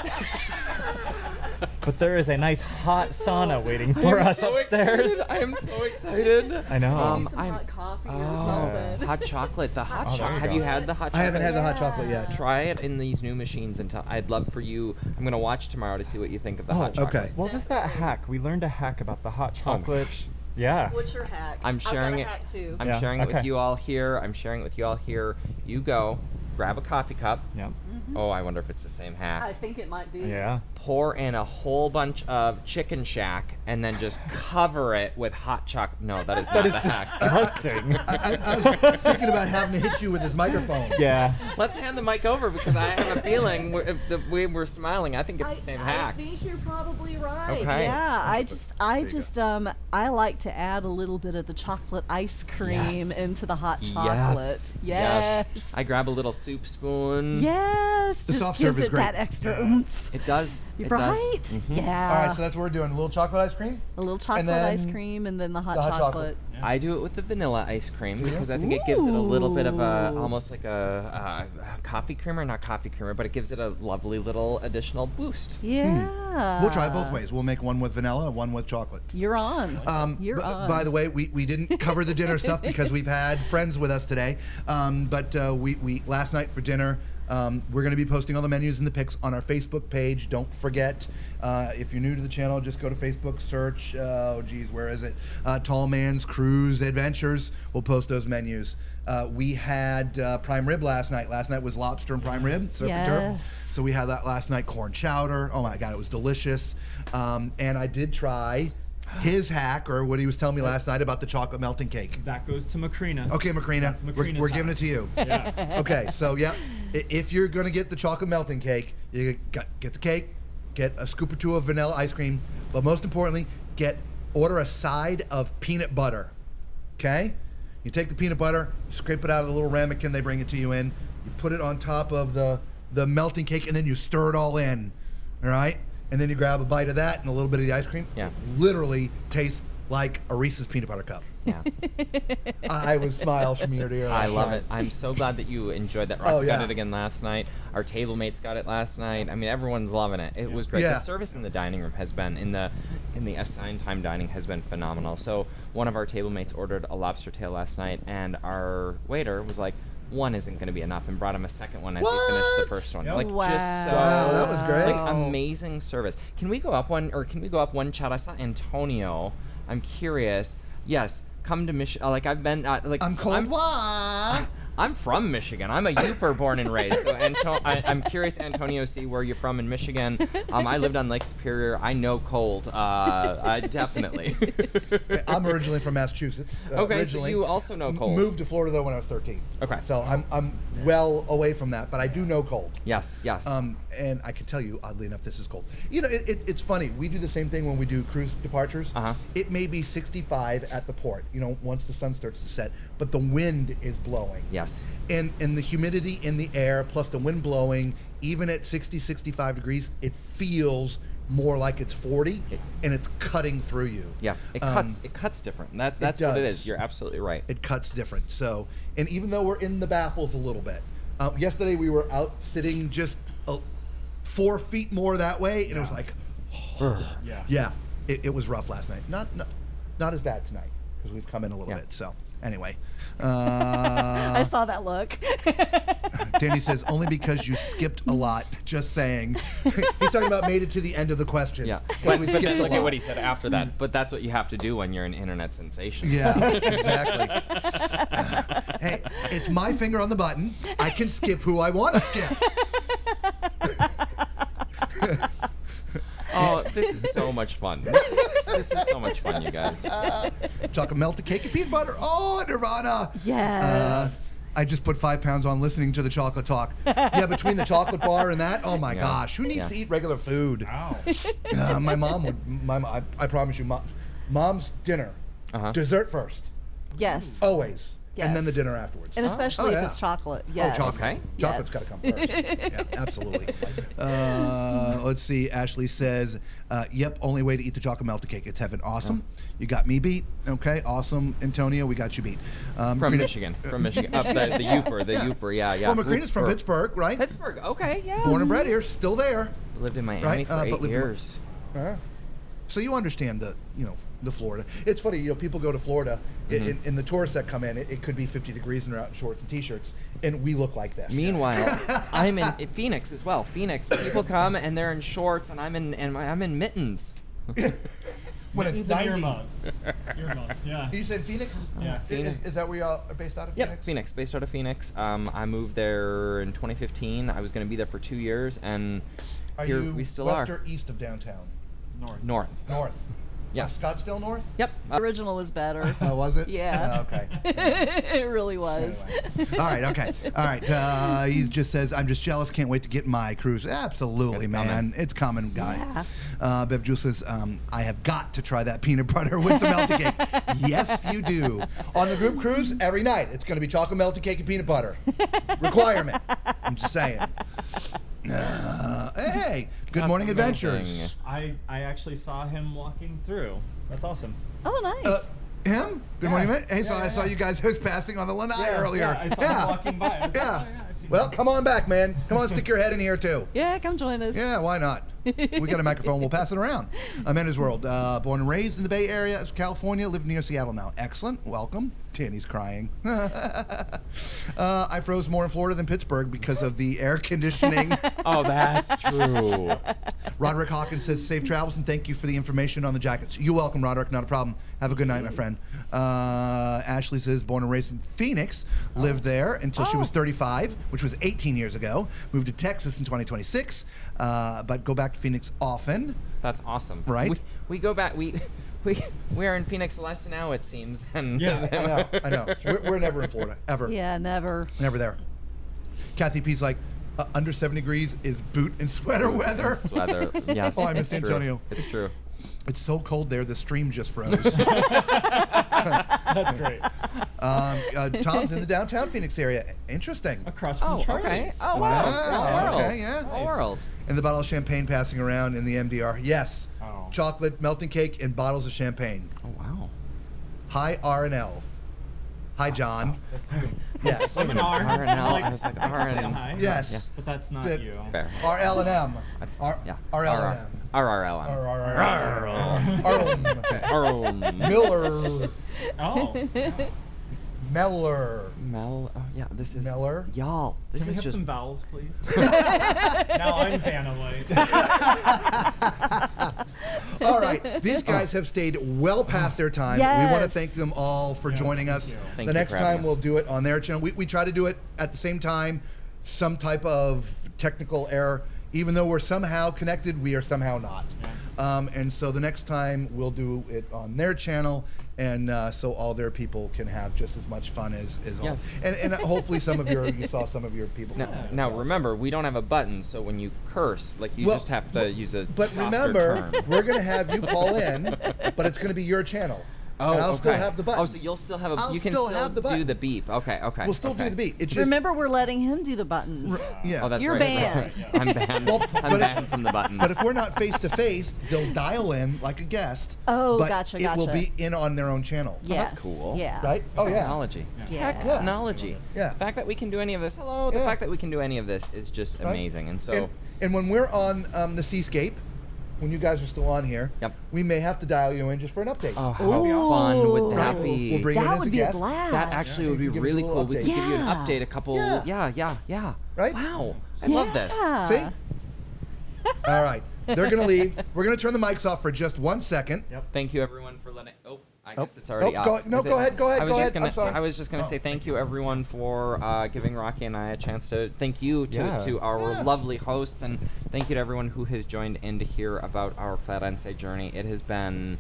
But there is a nice hot sauna waiting for us upstairs. I am so excited. I know. Some hot coffee or Oh, something. hot chocolate. The hot Oh, there chocolate. you Have go. you had the hot chocolate? I haven't had the hot chocolate yet. Try it in these new machines until I'd love for you. I'm gonna watch tomorrow to see what you think of the hot chocolate. Okay. What was that hack? We learned a hack about the hot Oh my chocolate. gosh. Yeah. What's your hack? I'm sharing I've it. got a hack too. I'm Yeah, sharing it with okay. you all here. I'm sharing it with you all here. You go, grab a coffee cup. Yep. Oh, I wonder if it's the same hack. I think it might be. Yeah. Pour in a whole bunch of Chicken Shack and then just cover it with hot chocolate. No, that is not That is the hack. disgusting. I was thinking about having to hit you with this microphone. Yeah. Let's hand the mic over because I have a feeling the way we're smiling, I think it's the same hack. I think you're probably right. Okay. Yeah, I like to add a little bit of the chocolate ice cream Yes. into the hot chocolate. Yes. I grab a little soup spoon. Yes. The Just soft gives serve is it great. that extra oomph. It does. It does. Right? Yeah. All right, so that's what we're doing. A little chocolate ice cream. a little chocolate then ice cream and then the hot, the hot chocolate. chocolate. I do it with the vanilla ice cream because I think it gives it a little bit of a, Ooh. almost like a coffee creamer, not coffee creamer, but it gives it a lovely little additional boost. Yeah. We'll try it both ways. We'll make one with vanilla and one with chocolate. You're on. You're on. By the way, we didn't cover the dinner stuff because we've had friends with us today. But we last night for dinner, we're going to be posting all the menus and the pics on our Facebook page. Don't forget, if you're new to the channel, just go to Facebook, search, where is it? Tall Man's Cruise Adventures. We'll post those menus. We had prime rib last night. Last night was lobster and prime rib, surf and turf. Yes. So we had that last night, corn chowder. Oh my God, it was delicious. And I did try his hack, or what he was telling me last night about the chocolate melting cake. That goes to Macrina. Okay, Macrina, That's we're Macrina's giving it to you. Yeah. Okay, so yeah, if you're gonna get the chocolate melting cake, you get the cake, get a scoop or two of vanilla ice cream, but most importantly, order a side of peanut butter. Okay, you take the peanut butter, scrape it out of the little ramekin they bring it to you in, you put it on top of the melting cake, and then you stir it all in. All right, and then you grab a bite of that and a little bit of the ice cream. Yeah. Literally tastes like a Reese's peanut butter cup. Yeah. I was smiles from ear to ear. I last love night. it. I'm so glad that you enjoyed that. Oh, Rocky yeah. got it again last night. Our table mates got it last night. I mean, everyone's loving it. It was great. Yeah. The service in the dining room has been in the assigned time dining has been phenomenal. So one of our table mates ordered a lobster tail last night, and our waiter was like, one isn't going to be enough, and brought him a second one as he finished the What? first one. Yep. Like just so Wow, that was great. like amazing service. Can we go up one chat? I saw Antonio. I'm curious. Yes, come to Michigan. Like I've been like I'm cold. Why? I'm from Michigan. I'm a Yooper born and raised. So I'm curious, Antonio, see where you're from in Michigan. I lived on Lake Superior. I know cold. Definitely. I'm originally from Massachusetts. Okay, originally. so you also know cold. Moved to Florida though when I was 13. Okay. So I'm well away from that, but I do know cold. Yes, yes. And I can tell you, oddly enough, this is cold. You know, it's funny. We do the same thing when we do cruise departures. Uh-huh. It may be 65 at the port, you know, once the sun starts to set, but the wind is blowing. Yes. And the humidity in the air, plus the wind blowing, even at 60, 65 degrees, it feels more like it's 40, and it's cutting through you. Yeah, it cuts different. That's what it does. is. You're absolutely right. It cuts different. So, and even though we're in the baffles a little bit, yesterday we were out sitting just 4 feet more that way, and it was like, it was rough last night. Not as bad tonight because we've come in a little bit. So anyway, I saw that look. Danny says only because you skipped a lot. Just saying. He's talking about made it to the end of the question. Yeah, but we skipped a look lot. at what he said after that. But that's what you have to do when you're an internet sensation. Yeah, exactly. Hey, it's my finger on the button. I can skip who I want to skip. Oh, this is so much fun. This is so much fun, you guys. Chocolate melted cake and peanut butter. Oh, Nirvana. Yes. I just put 5 pounds on listening to the chocolate talk. Yeah, between the chocolate bar and that, oh my gosh, who needs to eat regular food? My mom would. I promise you, mom's dinner, dessert first. Yes. Always. Yes. And then the dinner afterwards. And especially if it's chocolate. Yes. Oh, chocolate. Okay. Chocolate's Yes. got to come first. Yeah, absolutely. Let's see. Ashley says, yep, only way to eat the chocolate melted cake. It's heaven. Awesome. You got me beat. Okay, awesome. Antonio, we got you beat. From Michigan. Up the Youper. The Youper, yeah. Well, Macrina's from Pittsburgh, right? Pittsburgh, okay, yes. Born and bred here, still there. Lived in Miami Right, for but 8 lived in- years. So you understand the Florida. It's funny, people go to Florida, in the tourists that come in, it could be 50 degrees and they're out in shorts and t-shirts, and we look like this. Meanwhile, I'm in Phoenix as well. Phoenix, people come and they're in shorts, and I'm in mittens. When it's 90. Earmuffs, yeah. You said Phoenix? Yeah. Is that where you all are based out of? Yep, Phoenix? Phoenix, based out of Phoenix. I moved there in 2015. I was going to be there for 2 years, and Are here you we still west are. or east of downtown? North. North. Yes. Scottsdale North? Yep. The original was better. Oh, was it? Yeah. Okay. It really was. Anyway. All right, okay. All right. He just says, I'm just jealous. Can't wait to get my cruise. Absolutely, It's man. coming. It's coming, guy. Bev Jules says, I have got to try that peanut butter with the melted cake. Yes, you do. On the group cruise, every night, it's going to be chocolate melted cake and peanut butter. Requirement. I'm just saying. Hey, Good That's Morning amazing. Adventures. I actually saw him walking through. That's awesome. Oh, nice. Him? Good Morning Adventures. Hey, I saw you guys. I was passing on the lanai earlier. Yeah, I saw him walking by. I was like, oh, yeah, I've seen Well, him. come on back, man. Come on, stick your head in here too. Yeah, come join us. Yeah, why not? We got a microphone. We'll pass it around. Amanda's World. Born and raised in the Bay Area of California. Live near Seattle now. Excellent. Welcome. Tanny's crying. I froze more in Florida than Pittsburgh because of the air conditioning. Oh, that's true. Roderick Hawkins says, safe travels and thank you for the information on the jackets. You're welcome, Roderick. Not a problem. Have a good night, my friend. Ashley says, born and raised in Phoenix. Lived there until she was 35, which was 18 years ago. Moved to Texas in 2026, but go back to Phoenix often. That's awesome. Right? We go back. We're in Phoenix less now, it seems, than I know. We're never in Florida, ever. Yeah, never. Never there. Kathy P's like, under 7 degrees is boot and sweater weather. Sweater, yes. Oh, I miss it's true. Antonio. It's true. It's so cold there, the stream just froze. That's great. Tom's in the downtown Phoenix area. Interesting. Across from Oh, okay. Charlie's. Oh, wow. Wow, Small world. okay, yeah. Small world. And the bottle of champagne passing around in the MDR. Yes. Oh. Chocolate, melting cake, and bottles of champagne. Oh, wow. Hi, R&L. Hi, John. That's you. Yes. I'm an R. R&L. Like, I was like, I can say R&M. hi. Yes. Yeah. But that's not Did- you. Fair. RL and M. That's, R- yeah. RL and M. Arl. Miller. Oh. Meller. Mel. Oh, yeah. This is. Meller? Y'all. This Can we is have just. some vowels, please? Now I'm Vanna White. All right. These guys have stayed well past their time. We want to Yes. thank them all for Yes, joining thank us. you. Thank The you next for having time we'll us. do it on their channel. We try to do it at the same time, some type of technical error. Even though we're somehow connected, we are somehow not. And so the next time we'll do it on their channel, and so all their people can have just as much fun as all. Yes. And hopefully you saw some of your people. Now remember, we don't have a button, so when you curse, like you Well, just have to use a But softer remember, term. we're going to have you call in, but it's going to be your channel. Oh, and I'll still okay. have the button. Oh, so you'll still have a. I'll You can still still have the do button. the beep. Okay. Okay. We'll still do okay. the beat. It's just Remember, we're letting him do the buttons. yeah. Oh, that's You're right. banned. I'm banned. Well, I'm but- banned from the buttons. But if we're not face to face, they'll dial in like a guest. Oh, but gotcha, It will gotcha. be in on their own channel. Yes. that's cool. Yeah. Right? Oh yeah. Technology. Yeah. Technology. Yeah. The fact that we can do any of this. Hello. The Yeah. fact that we can do any of this is just Right? amazing. And so. And when we're on the Seascape, when you guys are still on here, Yep. we may have to dial you in just for an update. Oh, how fun would that Right? be? We'll bring you in That as a would be a guest. blast. That actually Yeah. would be Give us a really little cool. We update. could give you an Yeah. update. A couple. Yeah. Yeah. Right? Wow. I love this. Yeah. See? All right. They're going to leave. We're going to turn the mics off for just 1 second. Thank you, everyone, for letting. Oh, I guess Oh, it's already oh, off. go- no, Is go ahead, go ahead, I was go just ahead. gonna. I'm sorry. I was just gonna say thank you, everyone, for giving Rocky and I a chance to. Thank you to our lovely hosts, and thank you to everyone who has joined in to hear about our Firenze journey. It has been.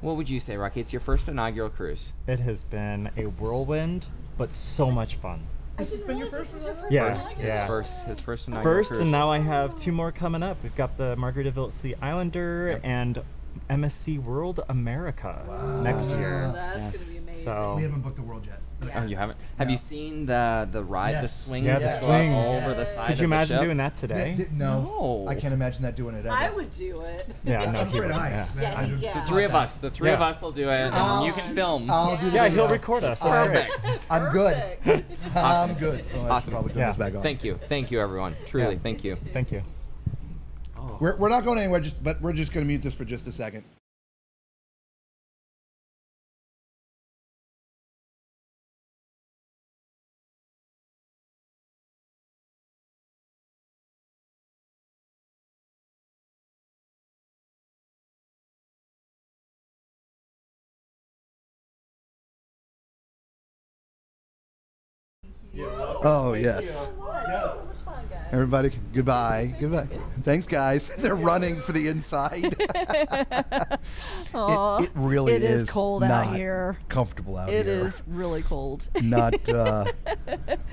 What would you say, Rocky? It's your first inaugural cruise. It has been a whirlwind, but so much fun. This has been your first one? Yeah, His first inaugural First, cruise. and now I have 2 more coming up. We've got the Margaritaville Sea Islander and MSC World America next year. That's Yes. gonna be amazing. So We haven't booked the world yet. Oh, you haven't? Have you seen the ride, the Yes. swings Yeah, the that go swings. over the side Could you of the imagine ship? doing that today? No. No. I can't imagine that doing it ever. I would do it. Yeah, no, I'm he afraid of wouldn't, heights. Yeah, I do- yeah. The three of us. The three of Yeah. us will do it, and you can film. I'll do the Yeah, video. he'll record us. That's great. Perfect. I'm good. I'm good. Oh, I should Awesome. probably turn Yeah. this back on. Thank you, everyone. Truly, Yeah. thank you. Thank you. We're not going anywhere, but we're just going to mute this for just a second. Oh, yes. Everybody, goodbye. Goodbye. Thanks, guys. They're running for the inside. It really it is cold out not here. comfortable out It here. is really cold. Not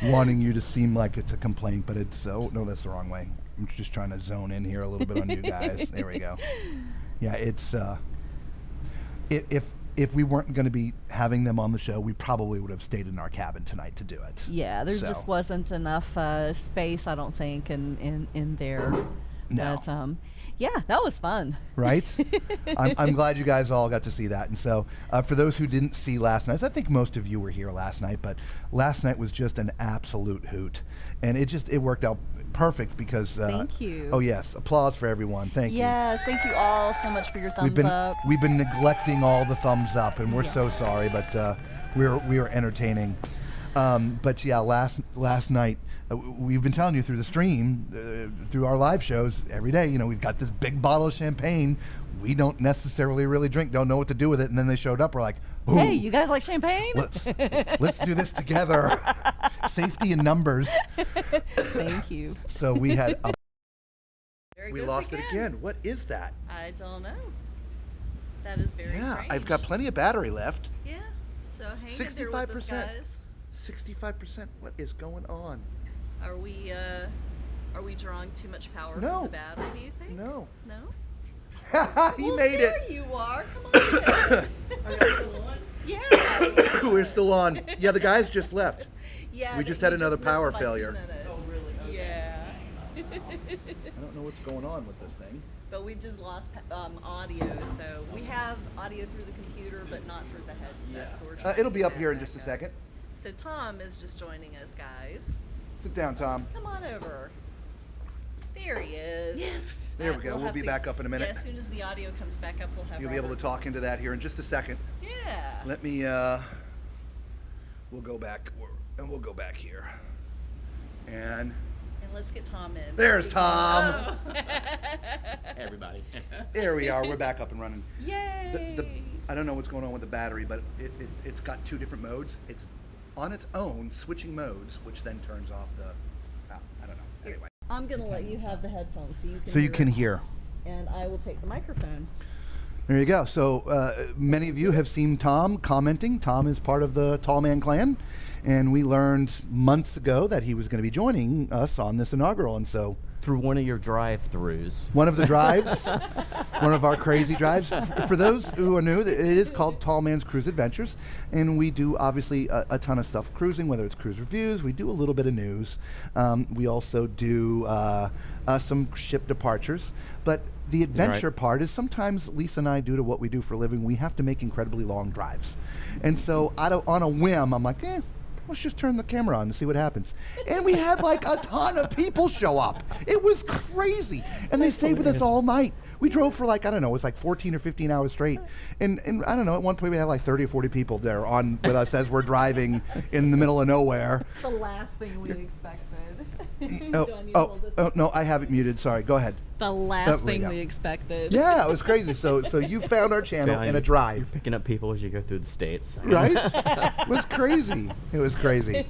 wanting you to seem like it's a complaint, but it's, oh, no, that's the wrong way. I'm just trying to zone in here a little bit on you guys. There we go. Yeah, it's, if we weren't going to be having them on the show, we probably would have stayed in our cabin tonight to do it. Yeah, there So. just wasn't enough space, I don't think, in there. No. But yeah, that was fun. Right? I'm glad you guys all got to see that. And so, for those who didn't see last night, I think most of you were here last night, but last night was just an absolute hoot. And it worked out perfect because. Thank you. Oh, yes. Applause for everyone. Thank you. Yes, thank you all so much for your thumbs up. We've been neglecting all the thumbs up, and we're so sorry, but we were entertaining. But yeah, last night we've been telling you through the stream, through our live shows every day. You know, we've got this big bottle of champagne. We don't necessarily really drink, don't know what to do with it, and then they showed up. We're like, ooh, Hey, you guys like champagne? let's do this together. Safety in numbers. Thank you. So we had. There it We goes lost it again. What is that? I don't know. That is very Yeah, strange. I've got plenty of battery left. Yeah, so hang in there with us, 65%. guys. 65%. What is going on? Are we drawing too much power No. from the battery, do you think? No. No? He Well, made there it. you are. Come on. Yeah. We're still on. Yeah, the guys just left. Yeah. We just had another power failure. Oh, really? Yeah. I don't know what's going on with this thing. But we just lost audio, so we have audio through the computer, but not through the headset. So we're trying It'll to be get up that here in back just a up. second. So Tom is just joining us, guys. Sit down, Tom. Come on over. There he is. Yes. There we go. We'll be back up in a minute. Yeah, as soon as the audio comes back up, we'll have You'll be able to Robert. talk into that here in just a second. Yeah. Let me, we'll go back, and we'll go back here. And And let's get Tom in. there's Tom. Oh. Everybody. There we are. We're back up and running. Yay. I don't know what's going on with the battery, but it's got 2 different modes. It's on its own, switching modes, which then turns off the, I don't know. Anyway. I'm going to let you have the headphones So you can hear. And I will take the microphone. There you go. So many of you have seen Tom commenting. Tom is part of the Tall Man Clan, and we learned months ago that he was going to be joining us on this inaugural, and so through one of your drive-throughs. One of the drives, one of our crazy drives. For those who are new, it is called Tall Man's Cruise Adventures, and we do obviously a ton of stuff cruising, whether it's cruise reviews. We do a little bit of news. We also do some ship departures, but the adventure part is sometimes Lisa and I, due to what we do for a living, we have to make incredibly long drives. And so on a whim, I'm like, let's just turn the camera on and see what happens. And we had like a ton of people show up. It was crazy. And they stayed with us all night. We drove for like, I don't know, it was like 14 or 15 hours straight. And I don't know, at one point we had like 30 or 40 people there on with us as we're driving in the middle of nowhere. The last thing we expected. No, I have it muted. Sorry, go ahead. The last thing we expected. Yeah, it was crazy. So you found our channel in a drive. You're picking up people as you go through the states. Right? It was crazy. It was crazy.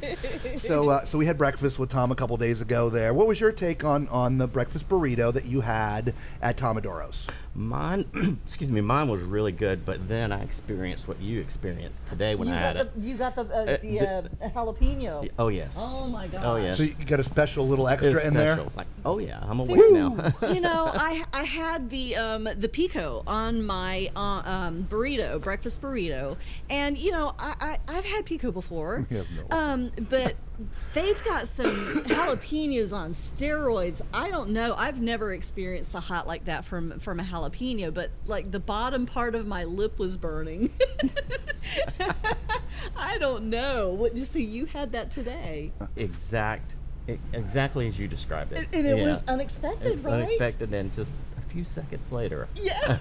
So we had breakfast with Tom a couple days ago there. What was your take on the breakfast burrito that you had at Tomodoro's? Mine was really good, but then I experienced what you experienced today when I had it. You got the jalapeno. Oh, yes. Oh, my God. Oh, yes. So you got a special little extra in there? It's like, oh, yeah, I'm awake now. You know, I had the pico on my burrito, breakfast burrito, and you know, I've had pico before, but they've got some jalapenos on steroids. I don't know. I've never experienced a hot like that from a jalapeno, but like the bottom part of my lip was burning. I don't know. So you had that today? Exactly as you described it. And it was unexpected, right? Unexpected, and just a few seconds later. Yeah.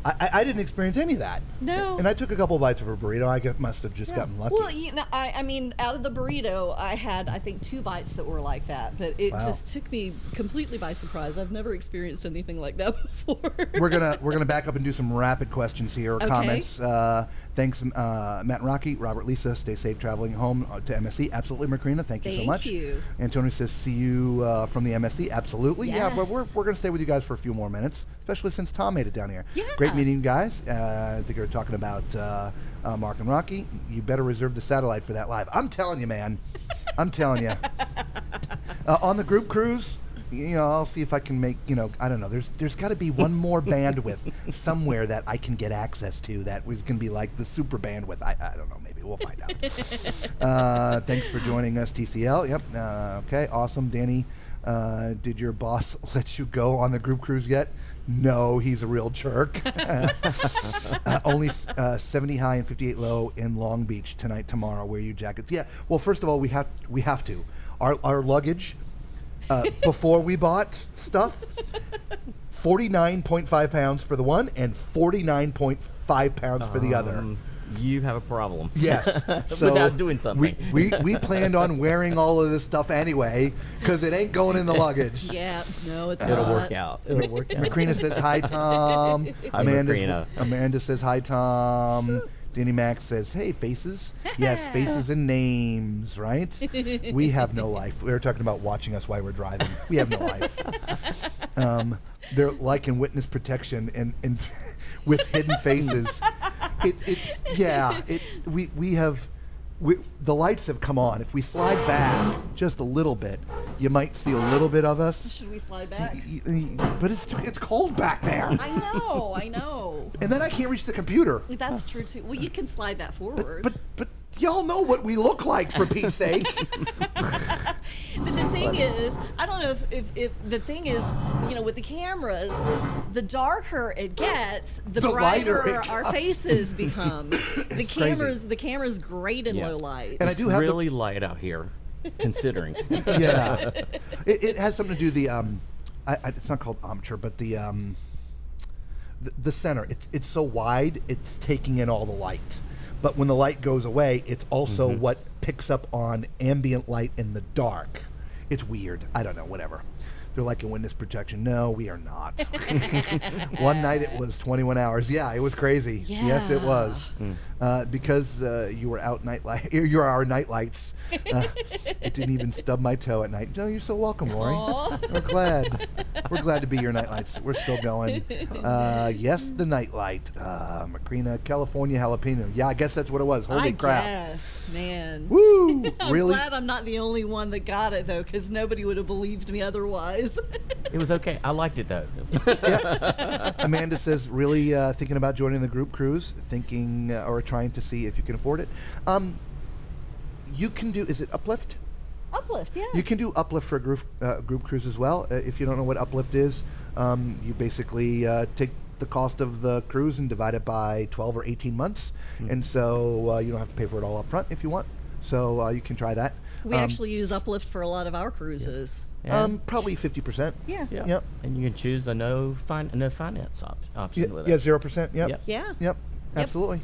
I didn't experience any of that. No. And I took a couple bites of her burrito. I must have just gotten lucky. Well, you know, I mean, out of the burrito, I had, I think, 2 bites that were like that. But it just took me completely by surprise. I've never experienced anything like that before. We're gonna back up and do some rapid questions here, or comments. Thanks, Matt and Rocky, Robert, Lisa. Stay safe traveling home to MSC. Absolutely, Macrina. Thank you so much. Thank you. Antonio says, see you from the MSC. Absolutely. Yes. Yeah, but we're going to stay with you guys for a few more minutes, especially since Tom made it down here. Yeah. Great meeting you guys. I think we were talking about Mark and Rocky. You better reserve the satellite for that live. I'm telling you, man. I'm telling you. On the group cruise, you know, I'll see if I can make, you know, I don't know. There's got to be one more bandwidth somewhere that I can get access to that was going to be like the super bandwidth. I don't know. Maybe we'll find out. Thanks for joining us, TCL. Yep. Okay. Awesome. Danny, did your boss let you go on the group cruise yet? No, he's a real jerk. Only 70 high and 58 low in Long Beach tonight, tomorrow. Wear your jackets. Yeah. Well, first of all, we have to. Our luggage. Before we bought stuff, 49.5 pounds for the one and 49.5 pounds for the other. You have a problem. Yes. So without doing something. We planned on wearing all of this stuff anyway because it ain't going in the luggage. Yeah, no, it's It'll not. work out. It'll work out. Macrina says hi, Tom. Hi, Macrina. Amanda says hi, Tom. Danny Max says, hey, faces. Yes, faces and names, right? We have no life. We were talking about watching us while we're driving. We have no life. They're like in witness protection and with hidden faces. The lights have come on. If we slide back just a little bit, you might see a little bit of us. Should we slide back? But it's cold back there. I know. And then I can't reach the computer. That's true too. Well, you can slide that forward. But y'all know what we look like, for Pete's sake. But the thing is, I don't know if the thing is, you know, with the cameras, the darker it gets, the brighter our faces become. The camera's great in low light. And I do have really light out here, considering. Yeah, it has something to do the it's not called armature, but the center. It's so wide, it's taking in all the light. But when the light goes away, it's also what picks up on ambient light in the dark. It's weird. I don't know, whatever. They're like in witness protection. No, we are not. One night it was 21 hours. Yeah, it was crazy. Yes, it was. Because you were out nightlight. You're our nightlights. It didn't even stub my toe at night. No, you're so welcome, Lori. We're glad. We're glad to be your nightlights. We're still going. Yes, the nightlight. Macrina, California jalapeno. Yeah, I guess that's what it was. Holy crap. Yes, man. Woo! I'm Really? glad I'm not the only one that got it, though, because nobody would have believed me otherwise. It was okay. I liked it though. Amanda says, really thinking about joining the group cruise, thinking or trying to see if you can afford it. You can do, is it Uplift? Uplift, yeah. You can do Uplift for a group cruise as well. If you don't know what Uplift is, you basically take the cost of the cruise and divide it by 12 or 18 months. And so you don't have to pay for it all up front if you want. So you can try that. We actually use Uplift for a lot of our cruises. Probably 50%. Yeah. Yep. And you can choose a no finance option with it. Yeah, 0%. Yep. Yeah. Yep. Absolutely.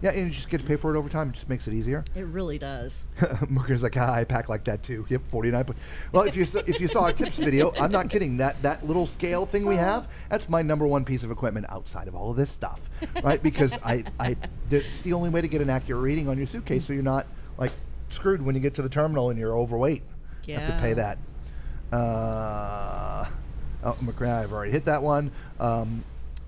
Yeah, and you just get to pay for it over time. It just makes it easier. It really does. Mooker's like, I pack like that too. Yep, 49. Well, if you saw our tips video, I'm not kidding. That little scale thing we have, that's my number one piece of equipment outside of all of this stuff, right? Because it's the only way to get an accurate reading on your suitcase, so you're not like screwed when you get to the terminal and you're overweight. You have to pay that. McCray, I've already hit that one.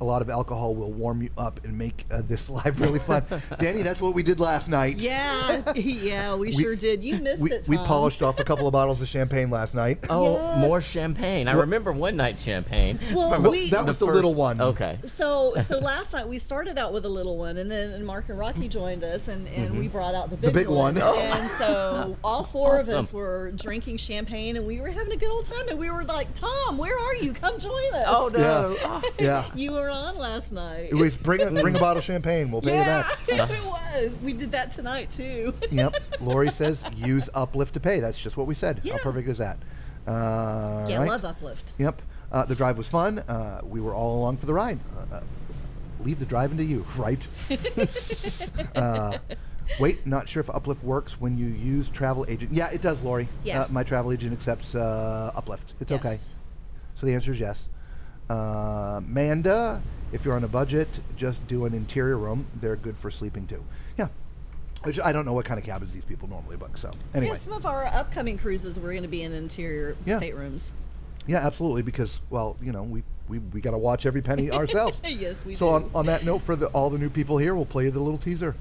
A lot of alcohol will warm you up and make this live really fun. Danny, that's what we did last night. Yeah, we sure did. You missed it, Tom. We polished off a couple of bottles of champagne last night. Oh, more champagne. I remember one night champagne. Well, that was the little one. Okay. So last night we started out with a little one, and then Mark and Rocky joined us, and we brought out the big one. And so all four of us were drinking champagne, and we were having a good old time. And we were like, Tom, where are you? Come join us. Oh no. Yeah. You were on last night. It was bring a bottle of champagne. We'll pay you back. Yeah, it was. We did that tonight too. Yep. Lori says use Uplift to pay. That's just what we said. Yeah. How perfect is that? Yeah, right? love Uplift. Yep. The drive was fun. We were all along for the ride. Leave the driving to you, right? Wait, not sure if Uplift works when you use travel agent. Yeah, it does, Lori. Yeah. My travel agent accepts Uplift. It's okay. So the answer is yes. Manda, if you're on a budget, just do an interior room. They're good for sleeping too. Yeah. Which I don't know what kind of cabins these people normally book. So anyway. Yeah, some of our upcoming cruises we're going to be in interior staterooms. Yeah, absolutely. Because we got to watch every penny ourselves. Yes, we do. So on that note, for all the new people here, we'll play you the little teaser.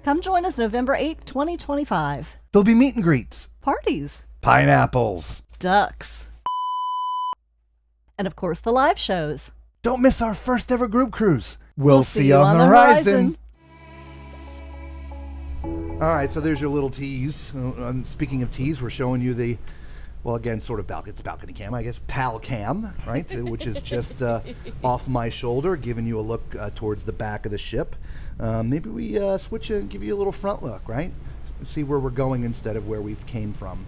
Come join us November 8th, 2025. There'll be meet and greets, Parties, pineapples, ducks, and of course the live shows. Don't miss our first ever group cruise. We'll see you on the horizon. All right, so there's your little tease. Speaking of tease, we're showing you the, well, again, sort of it's balcony cam, I guess, pal cam, right? Which is just off my shoulder, giving you a look towards the back of the ship. Maybe we switch it and give you a little front look, right? See where we're going instead of where we've came from.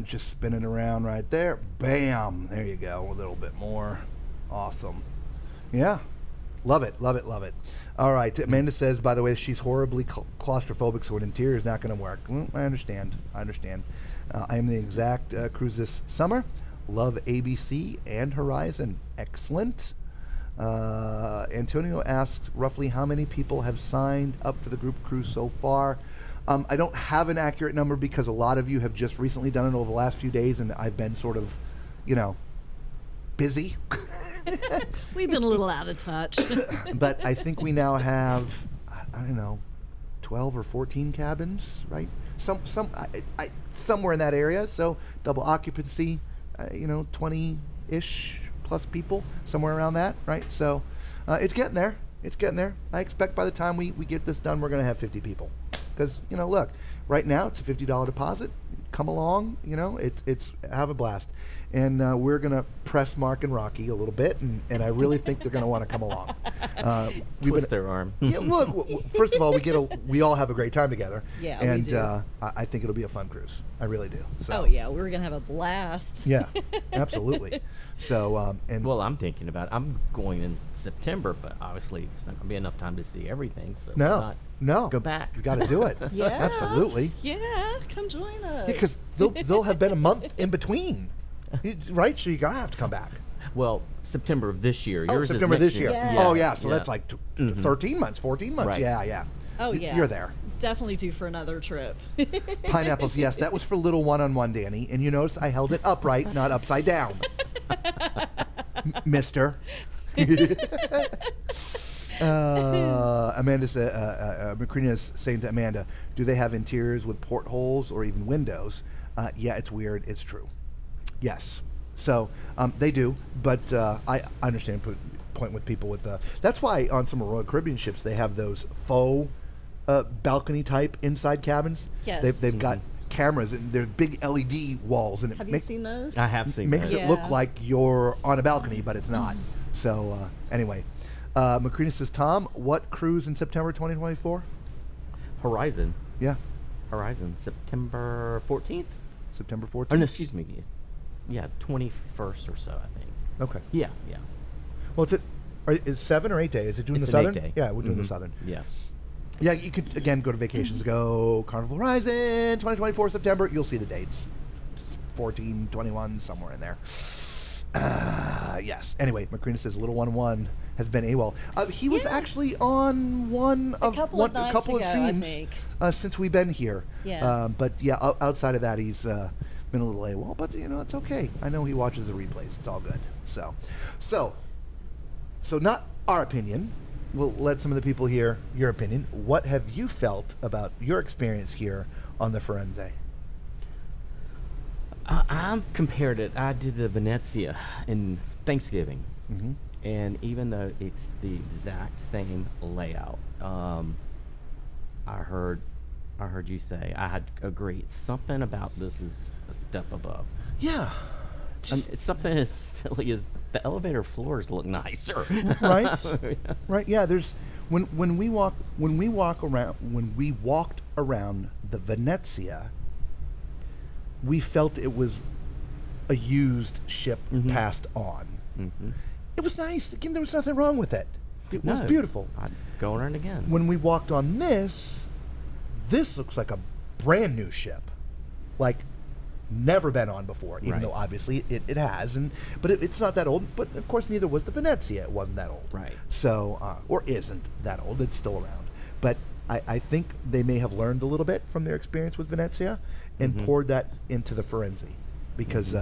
Just spinning around right there. Bam! There you go. A little bit more. Awesome. Yeah. Love it, love it, love it. All right. Amanda says, by the way, she's horribly claustrophobic, so an interior is not going to work. Well, I understand. I am the exact cruise this summer. Love ABC and Horizon. Excellent. Antonio asked roughly how many people have signed up for the group cruise so far. I don't have an accurate number because a lot of you have just recently done it over the last few days, and I've been sort of, busy. We've been a little out of touch. But I think we now have, I don't know, 12 or 14 cabins, right? Somewhere in that area. So double occupancy, 20-ish plus people, somewhere around that, right? So it's getting there. It's getting there. I expect by the time we get this done, we're going to have 50 people. Because, look, right now it's a $50 deposit. Come along, it's have a blast. And we're going to press Mark and Rocky a little bit, and I really think they're going to want to come along. Twist their arm. Yeah, look, first of all, we all have a great time together. Yeah, and we do. I think it'll be a fun cruise. I really do. So. Oh, yeah, we're going to have a blast. Yeah, absolutely. So, well, I'm thinking about it. I'm going in September, but obviously it's not going to be enough time to see everything. So no, go back. You got to do it. Yeah, absolutely. Yeah, come join us. Because they'll have been a month in between, right? So you're gonna have to come back. Well, September of this year. Yours September is next this year. Yeah. Oh yeah, so that's like 13 months, 14 months. Right. Yeah. Oh yeah, you're there. Definitely due for another trip. Pineapples, yes, that was for little one-on-one, Danny. And you notice I held it upright, not upside down. Mister. Amanda said, Macrina is saying to Amanda, do they have interiors with portholes or even windows? Yeah, it's weird. It's true. Yes. So they do, but I understand point with people with that's why on some Royal Caribbean ships they have those faux balcony type inside cabins. Yes. They've got cameras and they're big LED walls, and Have you seen those? I have seen makes those. it look like you're on a balcony, but it's not. So anyway, Macrina says, Tom, what cruise in September 2024? Horizon. Yeah, Horizon, September 14th. September 14th. Oh no, excuse me. Yeah, 21st or so, I think. Okay. Yeah. Well, is 7 or 8 day? Is it doing It's the an Southern? 8 day. Yeah, we're doing the Southern. Yeah. Yeah, you could, again, go to vacations, go Carnival Firenze, 2024 September. You'll see the dates. 14, 21, somewhere in there. Yes. Anyway, Macrina says Little 1-1 has been AWOL. He was actually on a couple of streams since we've been here. Yeah. But yeah, outside of that, he's been a little AWOL. But it's okay. I know he watches the replays. It's all good. So not our opinion. We'll let some of the people hear your opinion. What have you felt about your experience here on the Firenze? I've compared it. I did the Venezia in Thanksgiving, and even though it's the exact same layout, I heard you say I had agreed. Something about this is a step above. Yeah. It's something as silly as the elevator floors look nicer, right? Right. Yeah. There's when we walked around the Venezia, we felt it was a used ship passed on. It was nice. Again, there was nothing wrong with it. It was beautiful. I'd go around again. When we walked on this looks like a brand new ship, like never been on before, even though obviously it has, but it's not that old. But of course, neither was the Venezia. It wasn't that old, right? So, or isn't that old. It's still around. But I think they may have learned a little bit from their experience with Venezia and poured that into the Firenze, because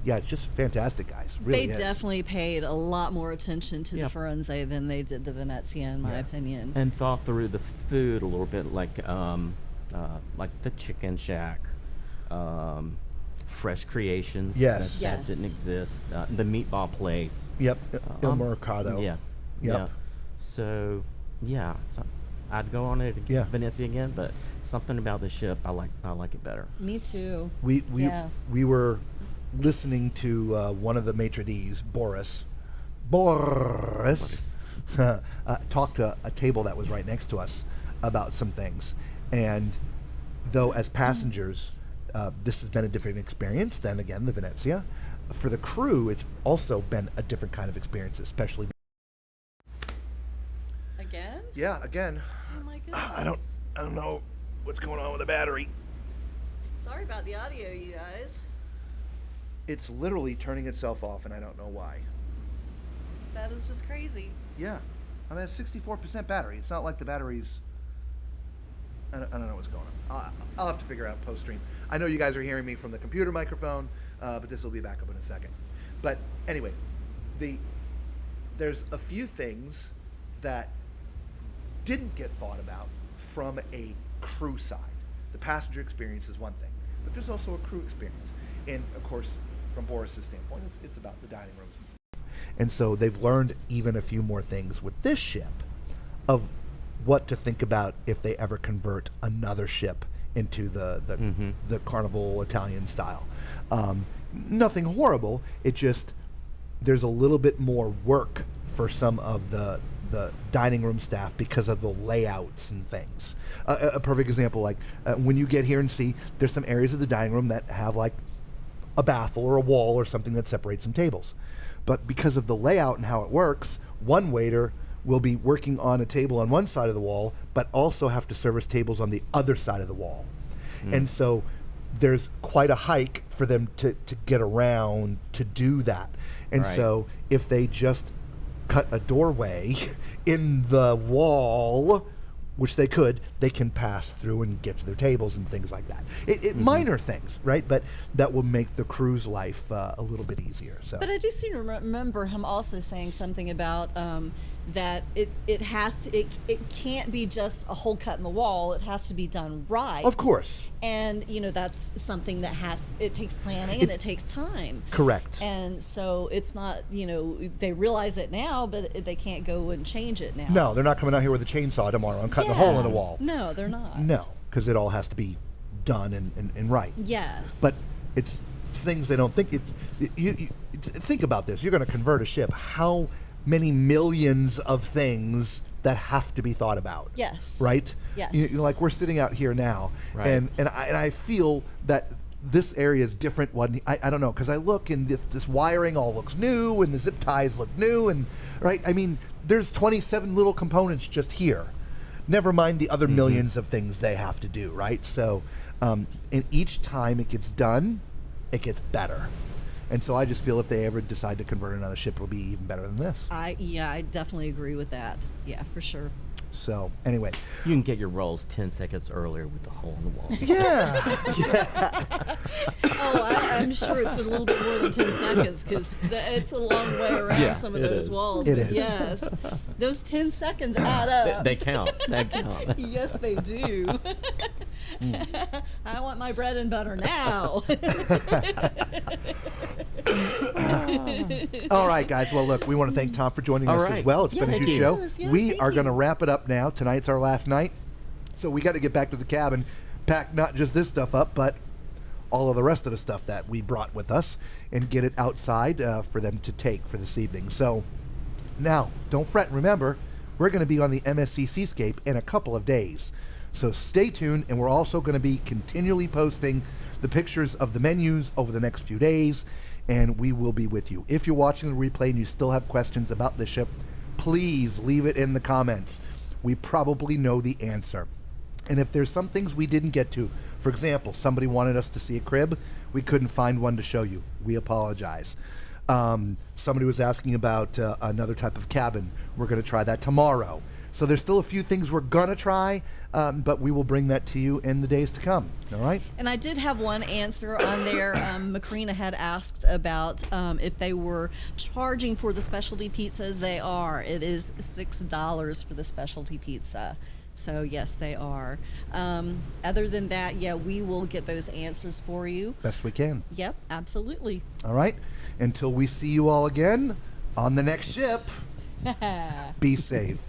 yeah, it's just fantastic, guys. Really, they definitely paid a lot more attention to the Firenze than they did the Venezia, in my opinion. And thought through the food a little bit, like the Chicken Shack. Fresh Creations. Yes. That didn't exist. The meatball place. Yep. Il Mercado. Yeah. Yep. Yeah. So I'd go on it again, Venezia again, but something about the ship, I like it better. Me too. We were listening to one of the maitre d's, Boris, talk to a table that was right next to us about some things, and though as passengers. This has been a different experience than, again, the Venezia. For the crew, it's also been a different kind of experience, especially. Again? Yeah, again. Oh my goodness. I don't know what's going on with the battery. Sorry about the audio, you guys. It's literally turning itself off, and I don't know why. That is just crazy. Yeah. I'm at 64% battery. It's not like the battery's... I don't know what's going on. I'll have to figure out post-stream. I know you guys are hearing me from the computer microphone, but this will be back up in a second. But anyway, the there's a few things that didn't get thought about from a crew side. The passenger experience is one thing, but there's also a crew experience. And of course, from Boris's standpoint, it's about the dining rooms and stuff. And so they've learned even a few more things with this ship of what to think about if they ever convert another ship into the Carnival Italian style. Nothing horrible. It just, there's a little bit more work for some of the dining room staff because of the layouts and things. A perfect example, like when you get here and see, there's some areas of the dining room that have like a baffle or a wall or something that separates some tables. But because of the layout and how it works, one waiter will be working on a table on one side of the wall, but also have to service tables on the other side of the wall. And so there's quite a hike for them to get around to do that. And so if they just cut a doorway in the wall, which they could, they can pass through and get to their tables and things like that. Minor things, right? But that will make the crew's life a little bit easier. So. But I do seem to remember him also saying something about that it has to, it can't be just a hole cut in the wall. It has to be done right. Of course. And that's something that it takes planning and it takes time. Correct. And so it's not, they realize it now, but they can't go and change it now. No, they're not coming out here with a chainsaw tomorrow and cutting a hole in a wall. No, they're not. No, because it all has to be done and right. Yes. But it's things they don't think. You think about this. You're going to convert a ship. How many millions of things that have to be thought about? Yes. Right? Yes. Like we're sitting out here now, Right. and I feel that this area is different. I don't know, because I look and this wiring all looks new and the zip ties look new, and right. I mean, there's 27 little components just here. Never mind the other millions of things they have to do, right? So, and each time it gets done, it gets better. And so I just feel if they ever decide to convert another ship, it'll be even better than this. I definitely agree with that. Yeah, for sure. So anyway, You can get your rolls 10 seconds earlier with the hole in the wall. yeah. I'm sure it's a little bit more than 10 seconds because it's a long way around some of it those is. walls. It but is. Yes, those 10 seconds add up. They count. They count. Yes, they do. I want my bread and butter now. All right, guys. Well, look, we want to thank Tom for joining us as right. well. It's Yeah, been a thank huge you. show. Yes, We thank are going to you. wrap it up now. Tonight's our last night. So we got to get back to the cabin, pack not just this stuff up, but all of the rest of the stuff that we brought with us and get it outside for them to take for this evening. So now, don't fret. Remember, we're going to be on the MSC Seascape in a couple of days. So stay tuned, and we're also going to be continually posting the pictures of the menus over the next few days, and we will be with you. If you're watching the replay and you still have questions about the ship, please leave it in the comments. We probably know the answer. And if there's some things we didn't get to, for example, somebody wanted us to see a crib, we couldn't find one to show you. We apologize. Somebody was asking about another type of cabin. We're going to try that tomorrow. So there's still a few things we're going to try, but we will bring that to you in the days to come. All right? And I did have one answer on there. Macrina had asked about if they were charging for the specialty pizzas. They are. It is $6 for the specialty pizza. So yes, they are. Other than that, yeah, we will get those answers for you. Best we can. Yep, absolutely. All right? Until we see you all again on the next ship, be safe.